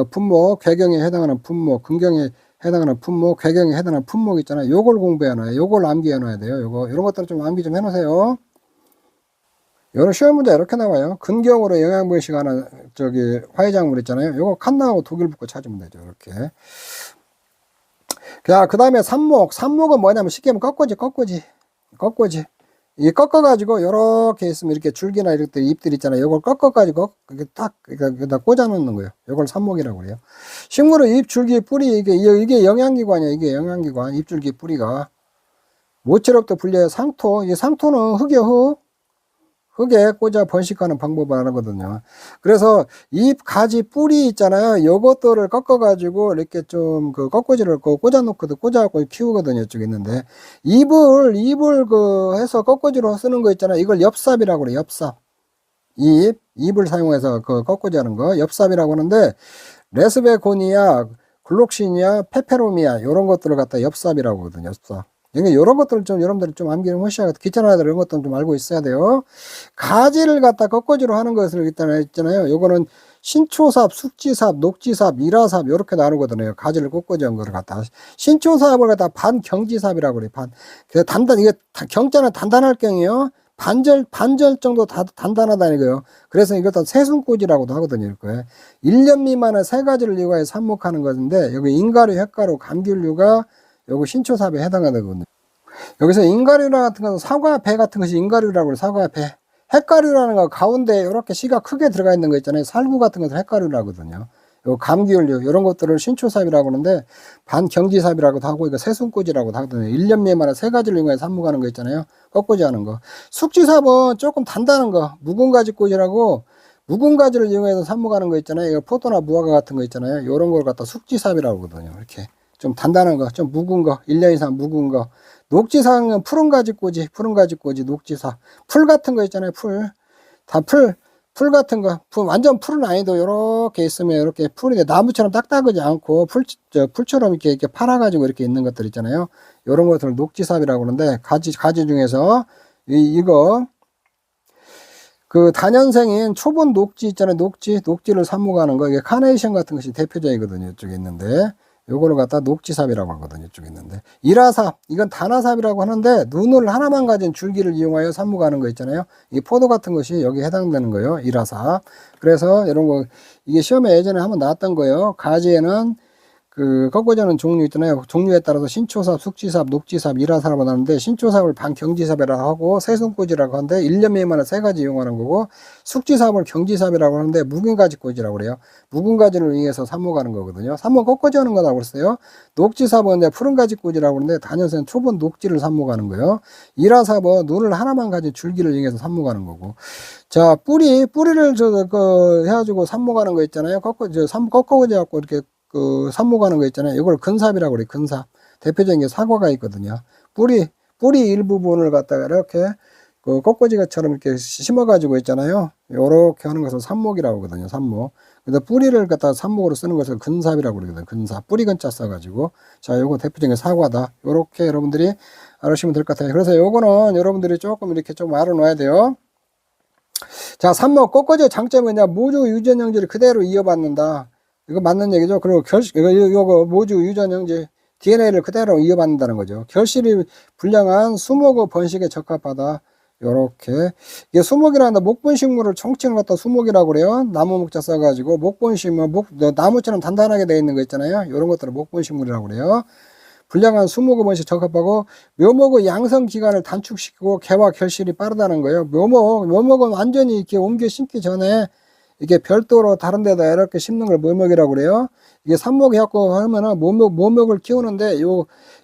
품목, 괴경에 해당하는 품목, 근경에 해당하는 품목, 괴경에 해당하는 품목 있잖아요. 요걸 공부해 놔요. 요걸 암기해 놔야 돼요. 이런 것들은 좀 암기 좀 해 놓으세요. 요런 시험 문제 이렇게 나와요. 근경으로 영양분식하는 화해작물 있잖아요. 요거 칸나하고 독일붓고 찾으면 되죠. 이렇게. 자, 그 다음에 삽목은 뭐냐면 쉽게 하면 꺾어지. 이 꺾어가지고 요렇게 있으면 이렇게 줄기나 이렇게 잎들 있잖아요. 요걸 꺾어가지고 이렇게 딱 여기다 꽂아 놓는 거예요. 요걸 삽목이라고 그래요. 식물의 잎, 줄기, 뿌리, 이게 영양기관이에요. 이게 영양기관, 잎, 줄기, 뿌리가. 모처럼부터 분리해 상토. 이 상토는 흙에 꽂아 번식하는 방법을 하거든요. 그래서 잎, 가지, 뿌리 있잖아요. 요것들을 꺾어가지고 이렇게 좀 꺾어지를 꽂아놓거든. 꽂아갖고 키우거든요. 이쪽에 있는데. 잎을 해서 꺾어지로 쓰는 거 있잖아요. 이걸 엽삽이라고 그래요. 엽삽. 잎을 사용해서 꺾어지 하는 거. 엽삽이라고 하는데, 레스베고니아, 글록시니아, 페페로미아, 요런 것들을 갖다 엽삽이라고 하거든요. 엽삽. 이런 것들을 좀 여러분들이 좀 암기를 하셔야, 귀찮아들 이런 것들은 좀 알고 있어야 돼요. 가지를 갖다 꺾어지로 하는 것을 있잖아요. 요거는 신초삽, 숙지삽, 녹지삽, 일화삽 이렇게 나누거든요. 가지를 꺾어지 한 거를 갖다. 신초삽을 갖다 반경지삽이라고 그래요. 그래서 이게 경자는 단단할 경이요. 반절 정도 단단하다는 거예요. 그래서 이것도 새순꽂이라고도 하거든요. 이렇게. 1년 미만의 세 가지를 이용하여 삽목하는 것인데, 여기 인가류, 햇가루, 감귤류가 요거 신초삽에 해당하거든요. 여기서 인가류라 같은 것은 사과, 배 같은 것이 인가류라고 해요. 사과, 배. 햇가류라는 거 가운데 이렇게 씨가 크게 들어가 있는 거 있잖아요. 살구 같은 것을 햇가류라거든요. 요 감귤류 이런 것들을 신초삽이라고 하는데 반경지삽이라고도 하고 이거 새순꽂이라고도 하거든요. 1년 미만에 세 가지를 이용해 삽목하는 거 있잖아요. 꺾고지 하는 거. 숙지삽은 조금 단단한 거, 묵은 가지 꽂이라고 묵은 가지를 이용해서 삽목하는 거 있잖아요. 이거 포도나 무화과 같은 거 있잖아요. 요런 걸 갖다 숙지삽이라고 하거든요. 이렇게. 좀 단단한 거, 좀 묵은 거, 1년 이상 묵은 거. 녹지사는 푸른 가지 꽂이, 녹지사. 풀 같은 거 있잖아요, 풀 같은 거. 완전 풀은 아니도 요렇게 있으면 이렇게 풀이 나무처럼 딱딱하지 않고 풀처럼 이렇게 팔아가지고 이렇게 있는 것들 있잖아요. 요런 것들을 녹지삽이라고 하는데, 가지 중에서 이거, 단연생인 초본 녹지 있잖아요. 녹지를 삽목하는 거. 이게 카네이션 같은 것이 대표적이거든요. 이쪽에 있는데. 요거를 갖다 녹지삽이라고 하거든요. 이쪽에 있는데. 일화삽, 이건 단화삽이라고 하는데, 눈을 하나만 가진 줄기를 이용하여 삽목하는 거 있잖아요. 이 포도 같은 것이 여기 해당되는 거예요. 일화삽. 그래서 이런 거, 이게 시험에 예전에 한번 나왔던 거예요. 가지에는 꺾어지는 종류 있잖아요. 종류에 따라서 신초삽, 숙지삽, 녹지삽, 일화삽을 하는데, 신초삽을 반경지삽이라고 하고 새순꽂이라고 하는데 1년 미만에 세 가지 이용하는 거고, 숙지삽을 경지삽이라고 하는데 묵은가지 꽂이라고 그래요. 묵은가지를 이용해서 삽목하는 거거든요. 삽목 꺾어지 하는 거라고 그랬어요. 녹지삽은 이제 푸른가지 꽂이라고 하는데 단연생 초본 녹지를 삽목하는 거예요. 일화삽은 눈을 하나만 가진 줄기를 이용해서 삽목하는 거고. 자, 뿌리를 해가지고 삽목하는 거 있잖아요. 꺾어지 갖고 이렇게 삽목하는 거 있잖아요. 이걸 근삽이라고 그래요. 근삽. 대표적인 게 사과가 있거든요. 뿌리 일부분을 갖다가 이렇게 꺾어지가처럼 이렇게 심어가지고 있잖아요. 요렇게 하는 것을 삽목이라고 하거든요. 삽목. 그래서 뿌리를 갖다가 삽목으로 쓰는 것을 근삽이라고 그러거든요. 근삽. 뿌리 근자 써가지고. 자, 요거 대표적인 사과다. 요렇게 여러분들이 알으시면 될 것 같아요. 그래서 요거는 여러분들이 조금 이렇게 좀 알아놓아야 돼요. 자, 삽목 꺾어지의 장점은 이제 모주 유전 형질을 그대로 이어받는다. 이거 맞는 얘기죠. 그리고 요거 모주 유전 형질 DNA를 그대로 이어받는다는 거죠. 결실이 불량한 수목의 번식에 적합하다. 요렇게. 이게 수목이라는데 목본식물을 총칭을 갖다 수목이라고 그래요. 나무 목자 써가지고 목본식물, 나무처럼 단단하게 되어 있는 거 있잖아요. 요런 것들을 목본식물이라고 그래요. 불량한 수목의 번식 적합하고 묘목의 양성 기간을 단축시키고 개화 결실이 빠르다는 거예요. 묘목은 완전히 이렇게 옮겨 심기 전에 이게 별도로 다른 데다 이렇게 심는 걸 묘목이라고 그래요. 이게 삽목 해갖고 하면은 모목을 키우는데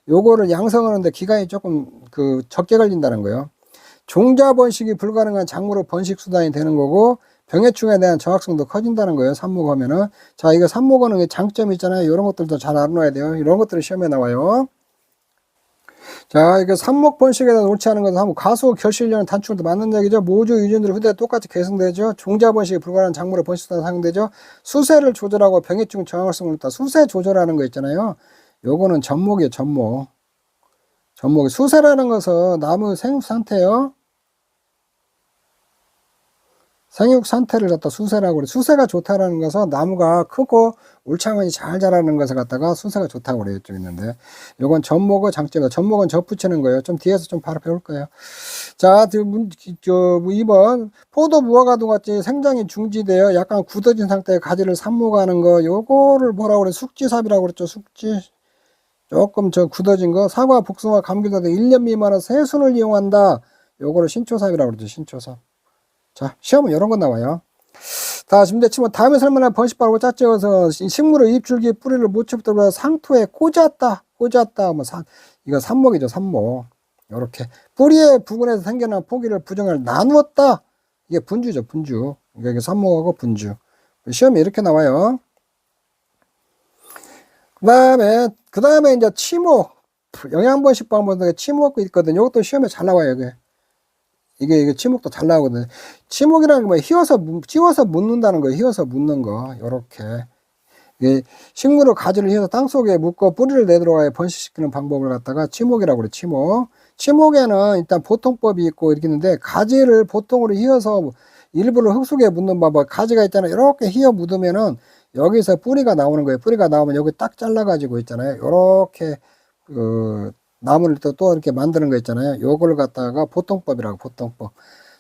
요거를 양성하는데 기간이 조금 적게 걸린다는 거예요. 종자 번식이 불가능한 작물의 번식 수단이 되는 거고 병해충에 대한 저항성도 커진다는 거예요. 삽목하면은. 자, 이거 삽목하는 장점이 있잖아요. 이런 것들도 잘 알아놔야 돼요. 이런 것들이 시험에 나와요. 자, 이게 삽목 번식에 대해서 옳지 않은 것은 가수 결실력은 단축도 맞는 얘기죠. 모주 유전들이 후대에 똑같이 계승되죠. 종자 번식이 불가능한 작물의 번식 수단 사용되죠. 수세를 조절하고 병해충 저항성을 있다. 수세 조절하는 거 있잖아요. 요거는 접목이에요. 접목. 수세라는 것은 나무 생육 상태요. 생육 상태를 갖다 수세라고 그래. 수세가 좋다라는 것은 나무가 크고 울창하니 잘 자라는 것을 갖다가 수세가 좋다고 그래요. 좀 있는데. 요건 접목의 장점이다. 접목은 접붙이는 거예요. 좀 뒤에서 좀 바로 배울 거예요. 자, 2번. 포도 무화과도 같이 생장이 중지되어 약간 굳어진 상태의 가지를 삽목하는 거. 요거를 뭐라고 그래? 숙지삽이라고 그랬죠. 숙지. 조금 굳어진 거. 사과, 복숭아, 감귤 등 1년 미만의 새순을 이용한다. 요거를 신초삽이라고 그러죠. 신초삽. 자, 시험은 이런 거 나와요. 자, 지금 치면 다음에 설명할 번식바라고 짝지어서 식물의 잎줄기 뿌리를 모처부터 상토에 꽂았다. 뭐 이거 삽목이죠. 삽목. 요렇게 뿌리의 부근에서 생겨난 포기를 부정을 나누었다. 이게 분주죠. 분주. 이게 삽목하고 분주. 시험이 이렇게 나와요. 그 다음에 이제 치목. 영양번식 방법에 치목이 있거든요. 이것도 시험에 잘 나와요. 이게 치목도 잘 나오거든요. 치목이라는 게 휘어서 묻는다는 거예요. 휘어서 묻는 거. 요렇게. 이게 식물의 가지를 휘어서 땅속에 묻고 뿌리를 내들어가야 번식시키는 방법을 갖다가 치목이라고 그래요. 치목. 치목에는 일단 보통법이 있고 이렇게 있는데 가지를 보통으로 휘어서 일부러 흙 속에 묻는 방법. 가지가 있잖아요. 이렇게 휘어 묻으면은 여기서 뿌리가 나오는 거예요. 뿌리가 나오면 여기 딱 잘라가지고 있잖아요. 요렇게 나무를 또 이렇게 만드는 거 있잖아요. 요걸 갖다가 보통법이라고, 보통법.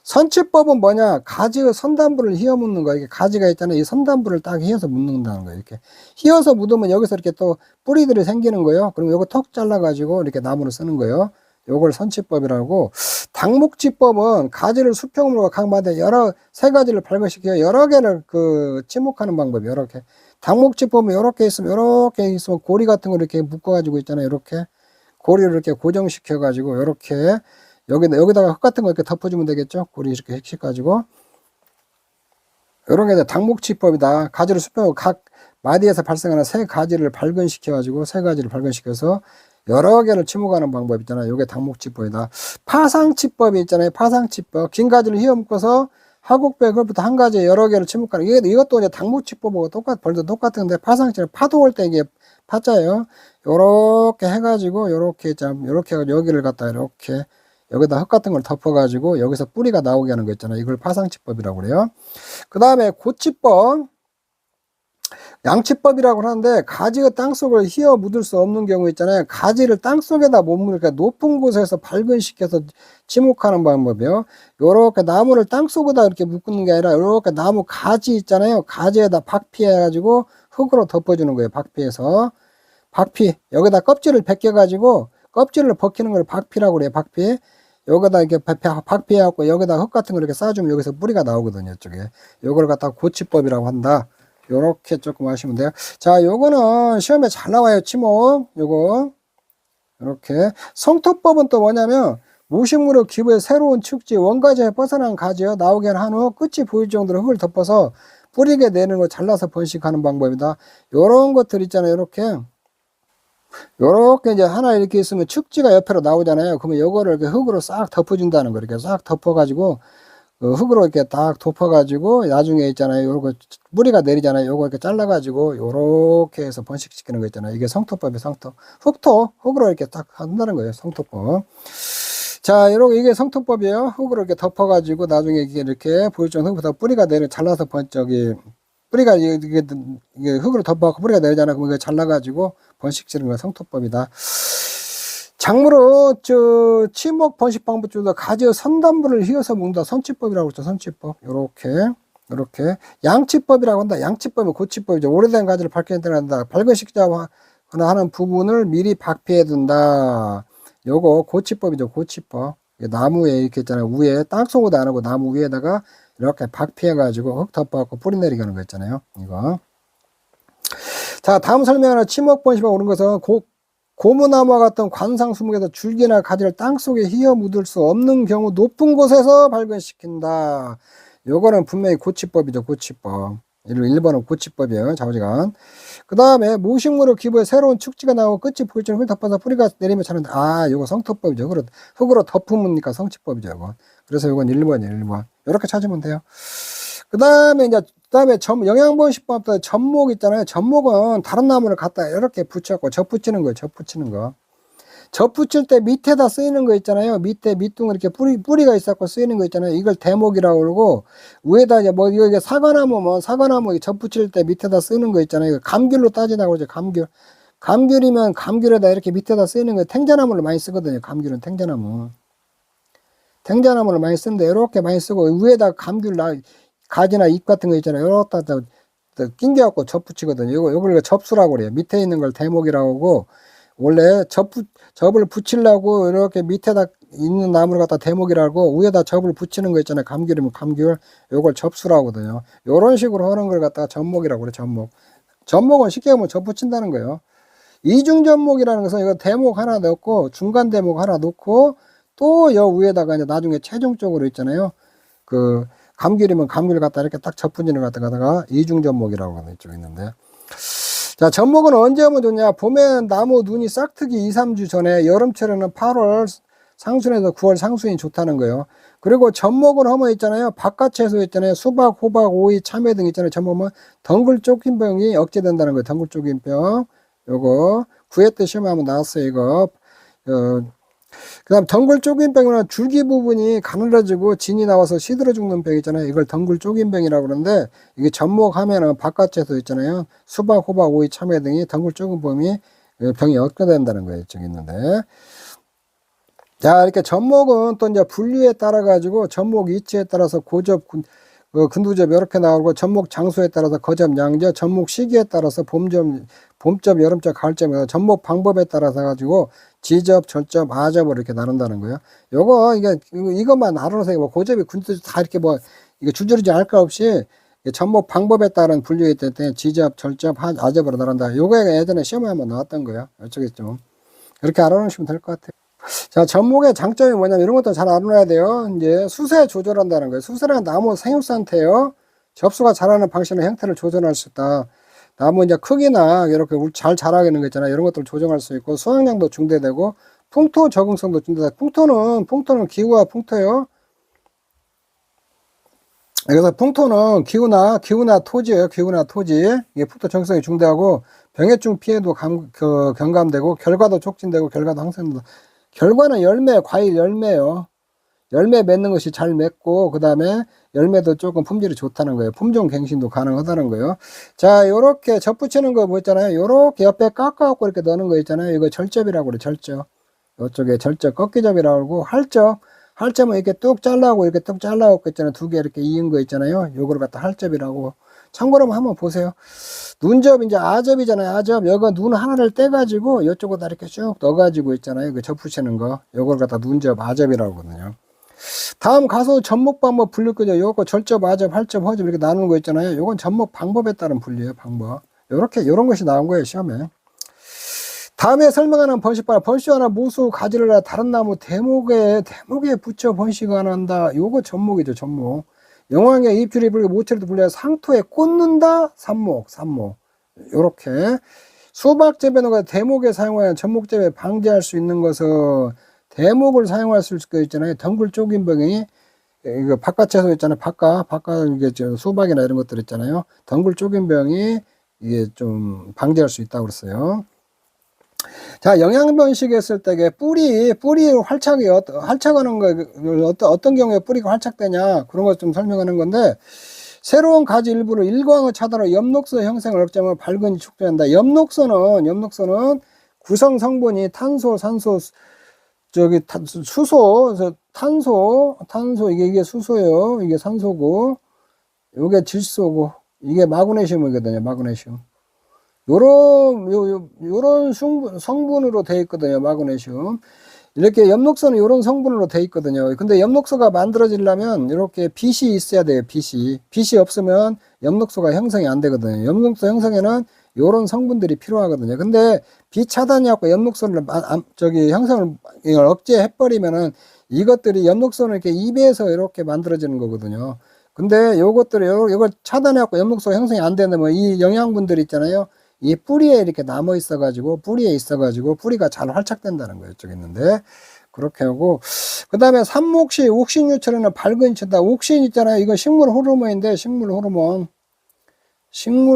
선치법은 뭐냐? 가지의 선단부를 휘어 묻는 거. 이게 가지가 있잖아요. 이 선단부를 딱 휘어서 묻는다는 거예요. 이렇게. 휘어서 묻으면 여기서 이렇게 또 뿌리들이 생기는 거예요. 그럼 요거 턱 잘라가지고 이렇게 나무를 쓰는 거예요. 요걸 선치법이라고. 당목지법은 가지를 수평으로 강마다 세 가지를 발견시켜 여러 개를 치목하는 방법이 여러 개. 당목지법은 이렇게 있으면 고리 같은 거 이렇게 묶어가지고 있잖아요. 이렇게. 고리를 이렇게 고정시켜가지고, 이렇게, 여기다가 흙 같은 거 이렇게 덮어주면 되겠죠? 고리 이렇게 획식가지고. 이런 게 당목치법이다. 가지를 수평하고 각 마디에서 발생하는 세 가지를 발근시켜가지고, 세 가지를 발근시켜서 여러 개를 치목하는 방법 있잖아요. 이게 당목치법이다. 파상치법이 있잖아요. 파상치법. 긴 가지를 휘어 묶어서 하곡배 그것부터 한 가지에 여러 개를 치목하는. 이것도 이제 당목치법하고 벌도 똑같은데, 파상치는 파도 올 때 이게 파자예요. 요렇게 해가지고 요렇게 해가지고 여기를 갖다 이렇게 여기다 흙 같은 걸 덮어가지고 여기서 뿌리가 나오게 하는 거 있잖아요. 이걸 파상치법이라고 그래요. 그 다음에 고치법, 양치법이라고 하는데 가지가 땅속을 휘어 묻을 수 없는 경우 있잖아요. 가지를 땅속에다 못 묻으니까 높은 곳에서 발근시켜서 치목하는 방법이요. 요렇게 나무를 땅속에다 이렇게 묶는 게 아니라 요렇게 나무 가지 있잖아요. 가지에다 박피해가지고 흙으로 덮어주는 거예요. 박피해서. 박피. 여기다 껍질을 벗겨가지고 껍질을 벗기는 걸 박피라고 그래요. 박피. 여기다 이렇게 박피해갖고 여기다 흙 같은 걸 이렇게 쌓아주면 여기서 뿌리가 나오거든요. 이쪽에. 요걸 갖다가 고치법이라고 한다. 요렇게 조금 하시면 돼요. 자, 요거는 시험에 잘 나와요. 치목. 요거. 이렇게. 성토법은 또 뭐냐면 무식물의 기부의 새로운 축지, 원가지에 벗어난 가지요. 나오게 한 후 끝이 보일 정도로 흙을 덮어서 뿌리게 내는 거 잘라서 번식하는 방법이다. 요런 것들 있잖아요. 요렇게 이제 하나 이렇게 있으면 축지가 옆으로 나오잖아요. 그러면 요거를 이렇게 흙으로 싹 덮어준다는 거. 이렇게 싹 덮어가지고, 흙으로 이렇게 딱 덮어가지고, 나중에 있잖아요. 요거 뿌리가 내리잖아요. 요거 이렇게 잘라가지고, 요렇게 해서 번식시키는 거 있잖아요. 이게 성토법이에요. 성토. 흙으로 이렇게 딱 한다는 거예요. 성토법. 자, 이게 성토법이에요. 흙으로 이렇게 덮어가지고, 나중에 이렇게 보일 정도 흙부터 뿌리가 잘라서 뿌리가 이게 흙으로 덮어갖고 뿌리가 내리잖아요. 그럼 이거 잘라가지고 번식시키는 거 성토법이다. 작물은 치목 번식 방법 중에서 가지의 선단부를 휘어서 먹는다. 선치법이라고 했죠. 선치법. 요렇게. 양치법이라고 한다. 양치법은 고치법이죠. 오래된 가지를 발견한다. 발근시키자고 하는 부분을 미리 박피해 둔다. 요거 고치법이죠. 고치법. 나무에 이렇게 있잖아요. 위에 땅속으로 안 하고 나무 위에다가 이렇게 박피해 가지고 흙 덮어갖고 뿌리 내리게 하는 거 있잖아요. 이거. 자, 다음 설명하는 치목 번식과 오는 것은 고무나무와 같은 관상 수목에서 줄기나 가지를 땅속에 휘어 묻을 수 없는 경우 높은 곳에서 발견시킨다. 요거는 분명히 고치법이죠. 고치법. 1번은 고치법이에요. 좌우지간. 그 다음에 무식물을 기부해 새로운 축지가 나오고 끝이 보이처럼 흙 덮어서 뿌리가 내리면 자는다. 아, 요거 성토법이죠. 흙으로 덮으니까 성치법이죠. 요거. 그래서 요건 1번이에요. 1번. 이렇게 찾으면 돼요. 그 다음에 영양번식법도 접목 있잖아요. 접목은 다른 나무를 갖다 이렇게 붙여갖고 접붙이는 거예요. 접붙이는 거. 접붙일 때 밑에다 쓰이는 거 있잖아요. 밑에 밑둥을 이렇게 뿌리가 있었고 쓰이는 거 있잖아요. 이걸 대목이라고 그러고, 위에다 이제 이게 사과나무면 사과나무 접붙일 때 밑에다 쓰는 거 있잖아요. 감귤로 따지라고 그러죠. 감귤. 감귤이면 감귤에다 이렇게 밑에다 쓰이는 거, 탱자나무를 많이 쓰거든요. 감귤은 탱자나무. 탱자나무를 많이 쓰는데, 이렇게 많이 쓰고, 위에다 가지나 잎 같은 거 있잖아요. 이렇게 낑겨갖고 접붙이거든요. 요걸 접수라고 그래요. 밑에 있는 걸 대목이라고 하고, 원래 접을 붙이려고 이렇게 밑에다 있는 나무를 갖다 대목이라고 위에다 접을 붙이는 거 있잖아요. 감귤이면 감귤. 요걸 접수라고 하거든요. 요런 식으로 하는 걸 갖다가 접목이라고 그래. 접목. 접목은 쉽게 보면 접 붙인다는 거예요. 이중 접목이라는 것은 이거 대목 하나 넣고 중간 대목 하나 놓고 또 여 위에다가 이제 나중에 최종적으로 있잖아요. 감귤이면 감귤 갖다 이렇게 딱 접붙이는 것 갖다가 이중 접목이라고 하는 쪽 있는데. 자, 접목은 언제 하면 좋냐? 봄에 나무 눈이 싹트기 2, 3주 전에, 여름철에는 8월 상순에서 9월 상순이 좋다는 거예요. 그리고 접목을 하면 있잖아요. 바깥 채소 있잖아요. 수박, 호박, 오이, 참외 등 있잖아요. 접목은 덩굴 쪼긴병이 억제된다는 거예요. 덩굴 쪼긴병. 요거 9회 때 시험에 한번 나왔어요. 이거. 그 다음 덩굴 쪼긴병은 줄기 부분이 가늘어지고 진이 나와서 시들어 죽는 병 있잖아요. 이걸 덩굴 쪼긴병이라고 그러는데, 이게 접목하면은 바깥에서 있잖아요. 수박, 호박, 오이, 참외 등이 덩굴 쪼긴병이 병이 억제된다는 거예요. 저기 있는데. 자, 이렇게 접목은 또 이제 분류에 따라 가지고 접목 위치에 따라서 고접, 근두접 이렇게 나오고, 접목 장소에 따라서 거접, 양접, 접목 시기에 따라서 봄접, 여름접, 가을접, 접목 방법에 따라서 가지고 지접, 전접, 아접으로 이렇게 나눈다는 거예요. 이것만 알아서 뭐 고접이 군두접 다 이렇게 이거 줄줄이지 알 거 없이 접목 방법에 따른 분류에 때문에 지접, 절접, 아접으로 나눈다. 요거가 예전에 시험에 한번 나왔던 거예요. 이쪽에 좀 이렇게 알아놓으시면 될 것 같아요. 자, 접목의 장점이 뭐냐면 이런 것도 잘 알아놔야 돼요. 이제 수세 조절한다는 거예요. 수세는 나무 생육 상태요. 접수가 자라는 방식이나 형태를 조절할 수 있다. 나무 이제 크기나 이렇게 잘 자라게 하는 거 있잖아요. 이런 것들을 조정할 수 있고, 수확량도 중대되고, 풍토 적응성도 중대되고, 풍토는 기후와 풍토예요. 그래서 풍토는 기후나 토지예요. 기후나 토지. 이게 풍토 적응성이 중대하고, 병해충 피해도 경감되고, 결과도 촉진되고, 결과도 항상된다. 결과는 과일 열매요. 열매 맺는 것이 잘 맺고, 그 다음에 열매도 조금 품질이 좋다는 거예요. 품종 갱신도 가능하다는 거예요. 자, 요렇게 접붙이는 거 뭐 있잖아요. 요렇게 옆에 깎아갖고 이렇게 넣는 거 있잖아요. 이거 절접이라고 그래, 절접. 요쪽에 절접, 꺾기접이라고 하고, 할접은 이렇게 뚝 잘라갖고 있잖아요. 두 개 이렇게 이은 거 있잖아요. 요거를 갖다 할접이라고. 참고로 한번 보세요. 눈접, 이제 아접이잖아요. 아접. 여기 눈 하나를 떼가지고, 요쪽에다 이렇게 쭉 넣어가지고 있잖아요. 그 접붙이는 거. 요걸 갖다 눈접, 아접이라고 하거든요. 다음 가서 접목 방법 분류 거죠. 요거 절접, 아접, 할접, 허접 이렇게 나누는 거 있잖아요. 요건 접목 방법에 따른 분류예요. 방법. 요런 것이 나온 거예요. 시험에. 다음에 설명하는 번식法. 번식하나 모수 가지를 다른 나무 대목에 붙여 번식한다. 요거 접목이죠. 접목. 영왕의 잎줄이 불리고 모체도 불려서 상토에 꽂는다. 삽목. 요렇게. 수박 재배는 대목에 사용하여 전목 재배 방지할 수 있는 것은 대목을 사용할 수 있잖아요. 덩굴 쪼긴병이 이거 바깥 채소 있잖아요. 바깥 이게 수박이나 이런 것들 있잖아요. 덩굴 쪼긴병이 이게 좀 방지할 수 있다고 그랬어요. 자, 영양번식 했을 때 뿌리 활착하는 거 어떤 경우에 뿌리가 활착되냐 그런 것 좀 설명하는 건데, 새로운 가지 일부를 일광을 차단하여 엽록소 형성을 억제하면 발근이 촉진한다. 엽록소는 구성 성분이 탄소, 산소, 수소, 탄소, 이게 수소예요. 이게 산소고, 요게 질소고, 이게 마그네슘이거든요, 마그네슘. 요런 성분으로 되어 있거든요, 마그네슘. 이렇게 엽록소는 이런 성분으로 되어 있거든요. 근데 엽록소가 만들어지려면 이렇게 빛이 있어야 돼요. 빛이 없으면 엽록소가 형성이 안 되거든요. 엽록소 형성에는 이런 성분들이 필요하거든요. 근데 빛 차단이하고 엽록소를 형성을 이걸 억제해 버리면은 이것들이 엽록소는 이렇게 입에서 이렇게 만들어지는 거거든요. 근데 요것들을 이걸 차단해갖고 엽록소 형성이 안 되면 이 영양분들 있잖아요. 이 뿌리에 이렇게 남아 있어가지고 뿌리가 잘 활착된다는 거예요. 이쪽에 있는데 그렇게 하고, 그 다음에 삽목시 옥신유철에는 밝은 층다. 옥신 있잖아요. 이거 식물 호르몬인데 식물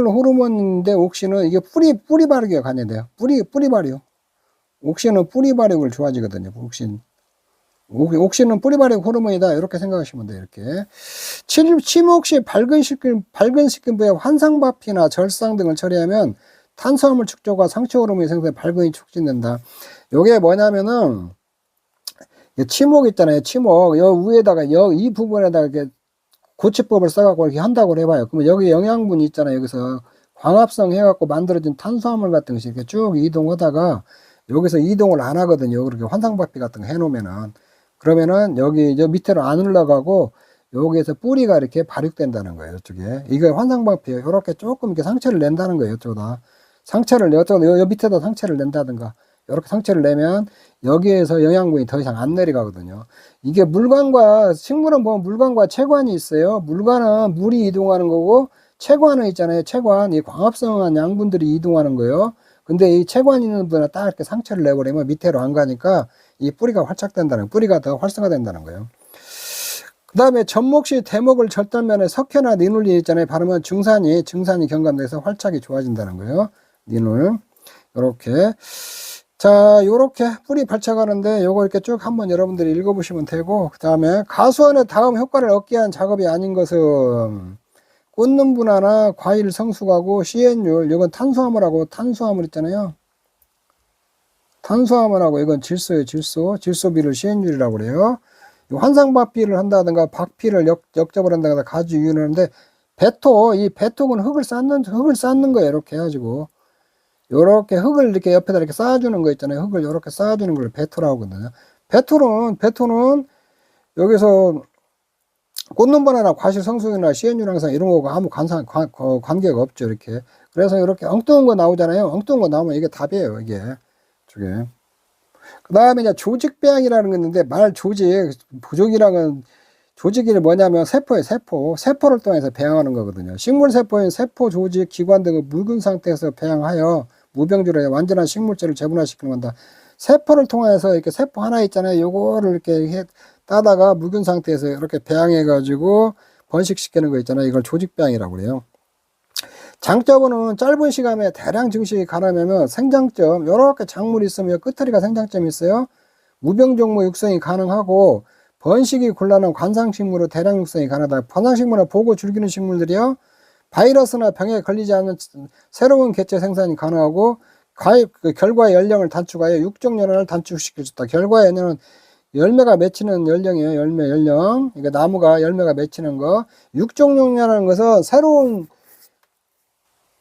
호르몬인데 옥신은 이게 뿌리 발육에 관여돼요. 뿌리 발육. 옥신은 뿌리 발육을 좋아지거든요. 옥신은 뿌리 발육 호르몬이다. 이렇게 생각하시면 돼요. 이렇게. 침옥시 밝은 식균부에 환상바피나 절상 등을 처리하면 탄수화물 축적과 상체 호르몬의 생성에 발근이 촉진된다. 요게 뭐냐면은 침옥 있잖아요. 침옥 여 위에다가 이 부분에다가 이렇게 고치법을 써갖고 이렇게 한다고 해봐요. 그러면 여기 영양분이 있잖아요. 여기서 광합성 해갖고 만들어진 탄수화물 같은 것이 이렇게 쭉 이동하다가 여기서 이동을 안 하거든요. 그렇게 환상바피 같은 거 해놓으면은, 그러면은 여기 저 밑으로 안 올라가고 여기에서 뿌리가 이렇게 발육된다는 거예요. 이쪽에 이거 환상바피예요. 이렇게 조금 이렇게 상처를 낸다는 거예요. 이쪽다 상처를 여 밑에다 상처를 낸다든가 이렇게 상처를 내면 여기에서 영양분이 더 이상 안 내려가거든요. 이게 식물은 보면 물관과 체관이 있어요. 물관은 물이 이동하는 거고, 체관은 있잖아요. 체관, 이 광합성한 양분들이 이동하는 거예요. 근데 이 체관 있는 분은 딱 이렇게 상처를 내버리면 밑으로 안 가니까 이 뿌리가 뿌리가 더 활성화된다는 거예요. 그 다음에 접목시 대목을 절단면에 석회나 니눌리 있잖아요. 바르면 증산이 경감돼서 활착이 좋아진다는 거예요. 니눌. 요렇게. 자, 요렇게 뿌리 발착하는데 요거 이렇게 쭉 한번 여러분들이 읽어보시면 되고, 그 다음에 가수원의 다음 효과를 얻기 위한 작업이 아닌 것은 꽂는 분화나 과일 성숙하고 CN율, 이건 탄수화물 있잖아요. 탄수화물하고 이건 질소예요. 질소비를 CN율이라고 그래요. 환상박피를 한다든가 박피를 역접을 한다든가 가주 유인을 하는데, 이 배톡은 흙을 쌓는 거예요. 이렇게 해가지고 요렇게 흙을 이렇게 옆에다 이렇게 쌓아주는 거 있잖아요. 흙을 이렇게 쌓아주는 걸 배토라고 하거든요. 배토는 여기서 꽂는 바나나 과실 성숙이나 CN율 항상 이런 거가 아무 관계가 없죠. 이렇게. 그래서 이렇게 엉뚱한 거 나오잖아요. 엉뚱한 거 나오면 이게 답이에요. 이게. 저게. 그 다음에 이제 조직배양이라는 게 있는데, 조직이 뭐냐면 세포예요. 세포를 통해서 배양하는 거거든요. 식물세포인 세포, 조직, 기관 등을 묽은 상태에서 배양하여 무병주로 완전한 식물체를 재분화시키는 건다. 세포를 통해서 이렇게 세포 하나 있잖아요. 요거를 이렇게 따다가 묽은 상태에서 이렇게 배양해가지고 번식시키는 거 있잖아요. 이걸 조직배양이라고 그래요. 장점은 짧은 시간에 대량 증식이 가능하면 생장점, 요렇게 작물이 있으면 끝터리가 생장점이 있어요. 무병종모 육성이 가능하고, 번식이 곤란한 관상식물로 대량 육성이 가능하다. 관상식물은 보고 즐기는 식물들이요. 바이러스나 병에 걸리지 않는 새로운 개체 생산이 가능하고, 결과의 연령을 단축하여 육종연화를 단축시켜줬다. 결과의 연령은 열매가 맺히는 연령이에요. 연령. 그러니까 나무가 열매가 맺히는 거. 육종연화라는 것은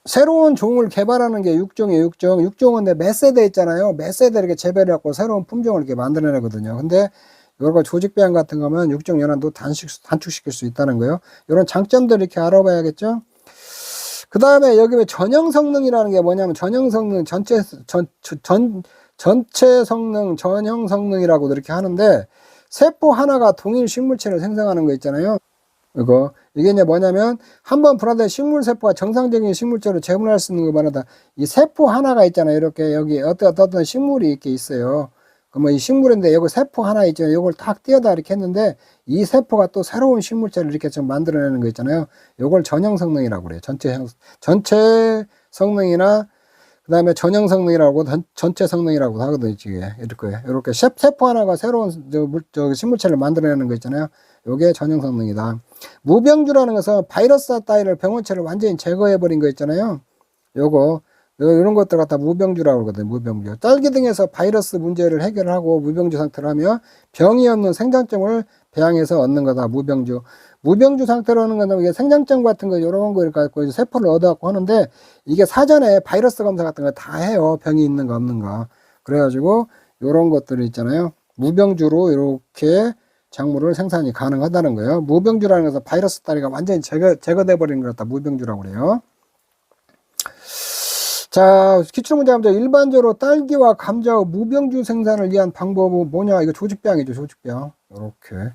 새로운 종을 개발하는 게 육종이에요. 육종은 몇 세대 있잖아요. 몇 세대 이렇게 재배를 하고 새로운 품종을 이렇게 만들어내거든요. 근데 요거 조직배양 같은 거면 육종 연화도 단축시킬 수 있다는 거예요. 이런 장점들 이렇게 알아봐야겠죠. 그 다음에 여기 왜 전형 성능이라는 게 뭐냐면, 전형 성능, 전체 성능, 전형 성능이라고 이렇게 하는데, 세포 하나가 동일 식물체를 생성하는 거 있잖아요. 이게 이제 뭐냐면, 한번 분화된 식물세포가 정상적인 식물체로 재분할 수 있는 거 말하다. 이 세포 하나가 있잖아요. 이렇게 여기 어떤 식물이 이렇게 있어요. 그러면 이 식물인데 여기 세포 하나 있죠. 이걸 탁 띄어다 이렇게 했는데, 이 세포가 또 새로운 식물체를 이렇게 좀 만들어내는 거 있잖아요. 이걸 전형 성능이라고 그래요. 전체 성능이나 그 다음에 전형 성능이라고 전체 성능이라고 하거든요. 이렇게 세포 하나가 새로운 식물체를 만들어내는 거 있잖아요. 요게 전형 성능이다. 무병주라는 것은 바이러스 따위를 병원체를 완전히 제거해 버린 거 있잖아요. 요거 이런 것들 갖다 무병주라고 그러거든요. 무병주. 딸기 등에서 바이러스 문제를 해결하고 무병주 상태로 하며 병이 없는 생장점을 배양해서 얻는 거다. 무병주. 무병주 상태로 하는 건 이게 생장점 같은 거 이런 거 이렇게 갖고 세포를 얻어갖고 하는데 이게 사전에 바이러스 검사 같은 거 다 해요. 병이 있는 거 없는 거. 그래가지고 이런 것들이 있잖아요. 무병주로 이렇게 작물을 생산이 가능하다는 거예요. 무병주라는 것은 바이러스 따리가 완전히 제거돼 버리는 걸 갖다 무병주라고 그래요. 자, 기출문제 문제. 일반적으로 딸기와 감자의 무병주 생산을 위한 방법은 뭐냐? 이거 조직배양이죠, 조직배양. 이렇게.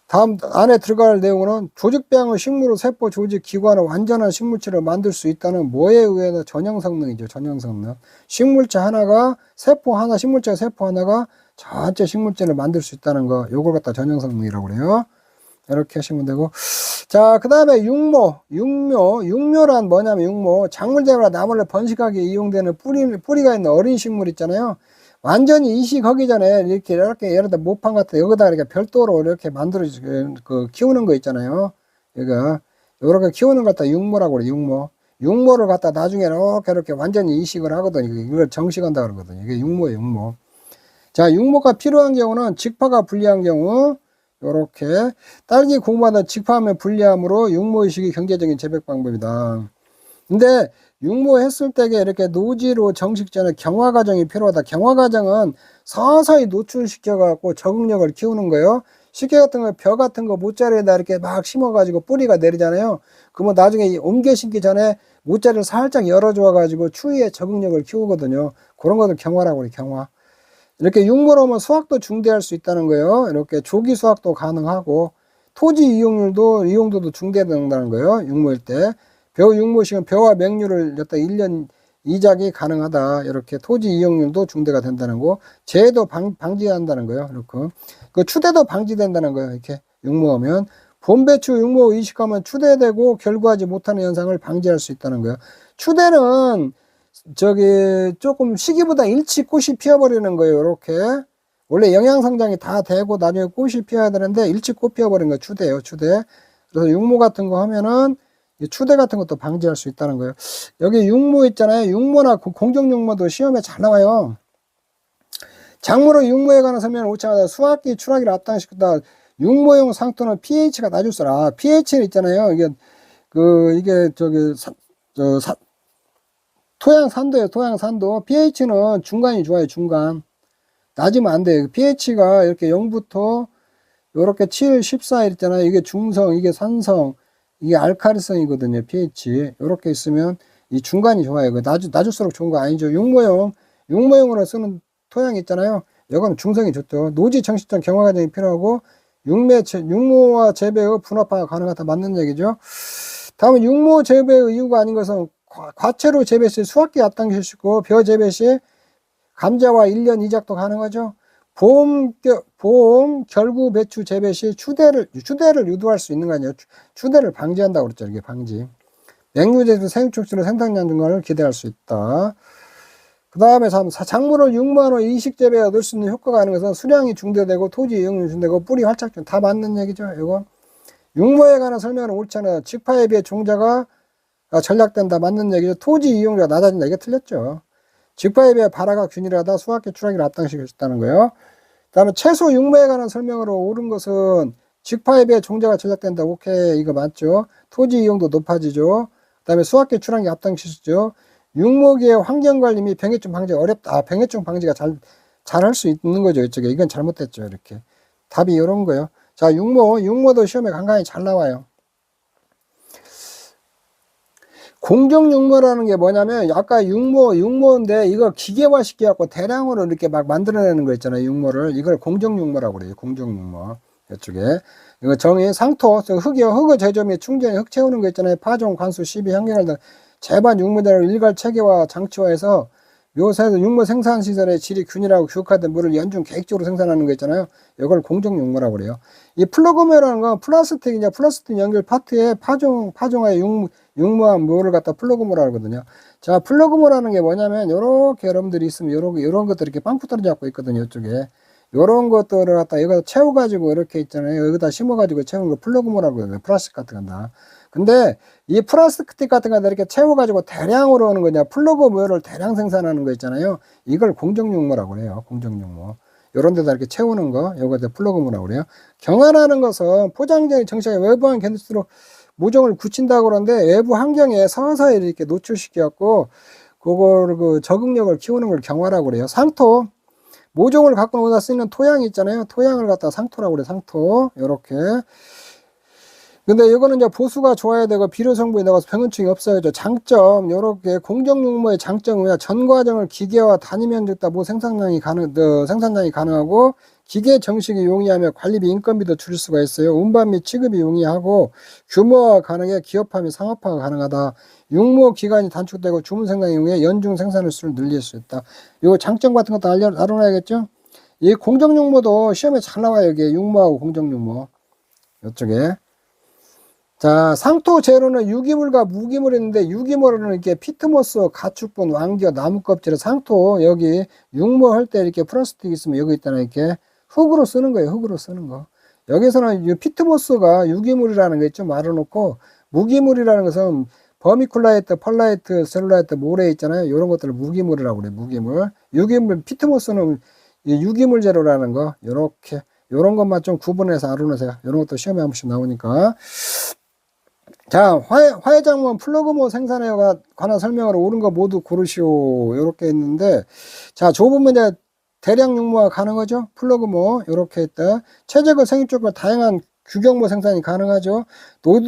다음 안에 들어갈 내용은 조직배양의 식물의 세포 조직 기관의 완전한 식물체를 만들 수 있다는 뭐에 의해서 전형 성능이죠, 전형 성능. 식물체 하나가 세포 하나, 식물체 세포 하나가 전체 식물체를 만들 수 있다는 거, 요걸 갖다 전형 성능이라고 그래요. 이렇게 하시면 되고. 자, 그 다음에 육묘란 뭐냐면 작물재배나 나무를 번식하기 이용되는 뿌리가 있는 어린 식물 있잖아요. 완전히 이식하기 전에 이렇게 예를 들어 모판 같은 여기다 이렇게 별도로 이렇게 만들어 키우는 거 있잖아요. 이렇게 키우는 것 갖다 육모라고 그래. 육모를 갖다 나중에 이렇게 완전히 이식을 하거든요. 이걸 정식한다 그러거든요. 이게 육모. 자, 육모가 필요한 경우는 직파가 불리한 경우 요렇게 딸기 고구마는 직파하면 불리하므로 육모이식이 경제적인 재배 방법이다. 근데 육모했을 때에 이렇게 노지로 정식 전에 경화 과정이 필요하다. 경화 과정은 서서히 노출시켜 갖고 적응력을 키우는 거예요. 식혜 같은 거, 벼 같은 거 모짜리에다 이렇게 막 심어 가지고 뿌리가 내리잖아요. 그러면 나중에 옮겨 심기 전에 모짜리를 살짝 열어줘 가지고 추위에 적응력을 키우거든요. 그런 것을 경화라고 그래, 경화. 이렇게 육모로 하면 수확도 중대할 수 있다는 거예요. 이렇게 조기 수확도 가능하고 토지 이용도도 중대된다는 거예요. 육모일 때. 벼 육모식은 벼와 맹류를 1년 이작이 가능하다. 이렇게 토지 이용률도 중대가 된다는 거. 재해도 방지한다는 거예요. 이렇게. 그 추대도 방지된다는 거예요. 이렇게 육모하면. 봄배추 육모 이식하면 추대되고 결구하지 못하는 현상을 방지할 수 있다는 거예요. 추대는 조금 시기보다 일찍 꽃이 피어버리는 거예요. 이렇게. 원래 영양성장이 다 되고 나중에 꽃이 피어야 되는데 일찍 꽃 피어버리는 거 추대예요, 추대. 그래서 육모 같은 거 하면은 추대 같은 것도 방지할 수 있다는 거예요. 여기 육모 있잖아요. 육모나 공정육모도 시험에 잘 나와요. 작물의 육모에 관한 설명을 옳지않아 수확기 출하기를 앞당시켰다. 육모용 상토는 pH가 낮을수록 pH 있잖아요. 이게 토양산도예요. 토양산도. pH는 중간이 좋아요. 중간. 낮으면 안 돼요. pH가 이렇게 0부터 이렇게 7, 14 있잖아요. 이게 중성, 이게 산성, 이게 알칼리성이거든요. pH. 이렇게 있으면 이 중간이 좋아요. 낮을수록 좋은 거 아니죠. 육모용으로 쓰는 토양 있잖아요. 이거는 중성이 좋죠. 노지 정식적 경화 과정이 필요하고 육모와 재배의 분업화가 가능하다. 맞는 얘기죠. 다음은 육모 재배의 이유가 아닌 것은 과채로 재배 시 수확기 앞당길 수 있고 벼 재배 시 감자와 1년 이작도 가능하죠. 봄 결구 배추 재배 시 추대를 유도할 수 있는 거 아니에요. 추대를 방지한다고 그랬죠. 이게 방지. 맹류제도 생육축제로 생산량 증가를 기대할 수 있다. 그 다음에 작물을 육모로 이식 재배에 얻을 수 있는 효과가 아닌 것은 수량이 중대되고 토지 이용률이 중대되고 뿌리 활착 다 맞는 얘기죠. 이거 육모에 관한 설명은 옳지 않아요. 직파에 비해 종자가 전략된다. 맞는 얘기죠. 토지 이용료가 낮아진다. 이게 틀렸죠. 직파에 비해 발화가 균일하다. 수확기 출하기를 앞당시킬 수 있다는 거예요. 그 다음에 채소 육모에 관한 설명으로 옳은 것은 직파에 비해 종자가 전략된다. 오케이. 이거 맞죠. 토지 이용도 높아지죠. 그 다음에 수확기 출하기 앞당시죠. 육모기의 환경관리 및 병해충 방지가 어렵다. 병해충 방지가 잘 할 수 있는 거죠. 이쪽에. 이건 잘못됐죠. 이렇게. 답이 이런 거예요. 자, 육모도 시험에 간간히 잘 나와요. 공정육모라는 게 뭐냐면 아까 육모인데 이거 기계화 시켜갖고 대량으로 이렇게 막 만들어내는 거 있잖아요. 육모를. 이걸 공정육모라고 그래요. 공정육모. 이쪽에. 이거 정의 상토, 흙의 제조 및 충전에 흙 채우는 거 있잖아요. 파종, 관수, 시비, 환경을 등 재반 육모대를 일괄 체계화, 장치화해서 묘사에서 육모 생산 시설의 질이 균일하고 규격화된 물을 연중 계획적으로 생산하는 거 있잖아요. 이걸 공정육모라고 그래요. 이 플러그모라는 건 플라스틱 연결 파트에 파종하여 육모한 묘를 갖다 플러그모라고 하거든요. 자, 플러그모라는 게 뭐냐면 요렇게 여러분들이 있으면 요런 것들 이렇게 빵꾸 떨어져 있거든요. 이쪽에. 요런 것들을 갖다 여기다 채워가지고 이렇게 있잖아요. 여기다 심어가지고 채우는 거 플러그모라고 해요. 플라스틱 같은 건다. 근데 이 플라스틱 같은 거 이렇게 채워가지고 대량으로 오는 거냐, 플러그 모열을 대량 생산하는 거 있잖아요. 이걸 공정육모라고 해요. 공정육모. 요런 데다 이렇게 채우는 거, 요거 플러그모라고 그래요. 경화라는 것은 포장재의 정식의 외부한 견딜수록 모종을 굳힌다고 그러는데 외부 환경에 서서히 이렇게 노출시켜갖고 그걸 그 적응력을 키우는 걸 경화라고 그래요. 상토, 모종을 갖고 오다 쓰는 토양이 있잖아요. 토양을 갖다 상토라고 그래. 상토. 요렇게. 근데 이거는 이제 보수가 좋아야 되고 비료 성분이 나가서 병원충이 없어야죠. 장점, 요렇게 공정육모의 장점은 전 과정을 기계와 단위 면적다 모 생산량이 가능하고 기계 정식이 용이하며 관리비 인건비도 줄일 수가 있어요. 운반 및 취급이 용이하고 규모화 가능해 기업화 및 상업화가 가능하다. 육모 기간이 단축되고 주문 생산이 용이해 연중 생산의 수를 늘릴 수 있다. 요 장점 같은 것도 알아놔야겠죠? 이 공정육모도 시험에 잘 나와요. 이게 육모하고 공정육모. 이쪽에. 자, 상토 재료는 유기물과 무기물이 있는데 유기물은 이렇게 피트모스, 가축분, 왕겨, 나무 껍질에 상토 여기 육모 할 때 이렇게 플라스틱 있으면 여기 있다는 이렇게 흙으로 쓰는 거예요. 흙으로 쓰는 거. 여기서는 이 피트모스가 유기물이라는 거 있죠. 말아놓고 무기물이라는 것은 버미쿨라이트, 펄라이트, 셀룰라이트, 모래 있잖아요. 이런 것들을 무기물이라고 그래요. 무기물. 유기물, 피트모스는 유기물 재료라는 거. 요렇게 요런 것만 좀 구분해서 알아놓으세요. 이런 것도 시험에 한 번씩 나오니까. 자, 화해작물 플러그모 생산에 관한 설명으로 옳은 거 모두 고르시오. 이렇게 했는데, 자, 좁으면 이제 대량 육모가 가능하죠? 플러그모, 이렇게 했다. 최적의 생육적과 다양한 규격모 생산이 가능하죠?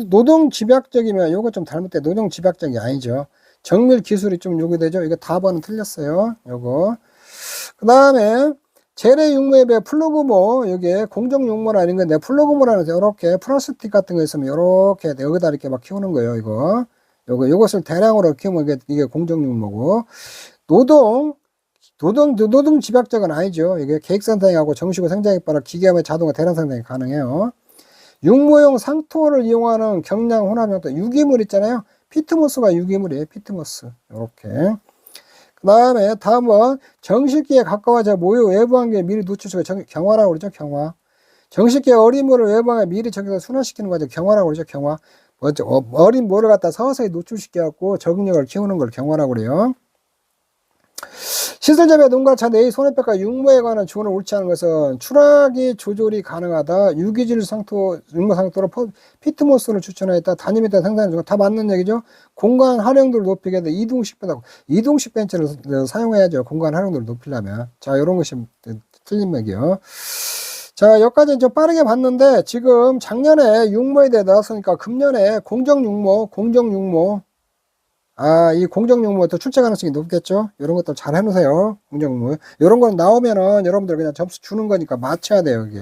노동 집약적이면, 요거 좀 잘못돼. 노동 집약적이 아니죠. 정밀 기술이 좀 요구되죠? 이거 답은 틀렸어요. 요거. 그 다음에, 재래 육모에 비해 플러그모, 여기에 공정 육모는 아닌 건데, 플러그모라는 게 이렇게 플라스틱 같은 거 있으면 이렇게 여기다 이렇게 막 키우는 거예요, 이거. 요것을 대량으로 키우면 이게 공정 육모고. 노동 집약적은 아니죠. 이게 계획 생산하고 정식으로 생장에 따라 기계와 자동화 대량 생산이 가능해요. 육모용 상토를 이용하는 경량 혼합형도 유기물 있잖아요. 피트모스가 유기물이에요, 피트모스. 요렇게. 그 다음에 다음은 정식기에 가까워져 모유 외부 환경에 미리 노출시켜 경화라고 그러죠. 경화. 정식기에 어린 모를 외부 환경에 미리 저기서 순환시키는 거죠. 경화라고 그러죠. 경화. 어린 모를 갖다 서서히 노출시켜 갖고 적응력을 키우는 걸 경화라고 그래요. 시설재배 농가차 내의 손해배가 육모에 관한 조언을 옳지 않은 것은 추락이 조절이 가능하다. 유기질 육모 상토로 피트모스를 추천하였다. 단임에 따라 생산해 준 거 다 맞는 얘기죠. 공간 활용도를 높이게 돼 이동식 벤치다. 이동식 벤치를 사용해야죠. 공간 활용도를 높이려면. 자, 이런 것이 틀린 맥이요. 자, 여기까지 좀 빠르게 봤는데 지금 작년에 육모에 대해 나왔으니까 금년에 공정육모 이 공정육모도 출제 가능성이 높겠죠. 이런 것들 잘 해놓으세요. 공정육모. 이런 건 나오면은 여러분들 그냥 점수 주는 거니까 맞춰야 돼요, 이게.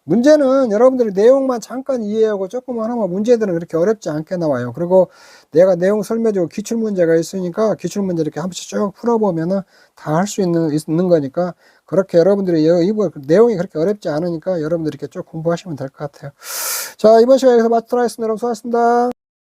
문제는 여러분들이 내용만 잠깐 이해하고 조금만 하면 문제들은 그렇게 어렵지 않게 나와요. 그리고 내가 내용 설명해주고 기출문제가 있으니까 기출문제 이렇게 한 번씩 쭉 풀어보면은 다 할 수 있는 거니까 그렇게 여러분들이 이거 내용이 그렇게 어렵지 않으니까 여러분들이 이렇게 쭉 공부하시면 될 것 같아요. 자, 이번 시간에 여기서 마치도록 하겠습니다. 여러분 수고하셨습니다.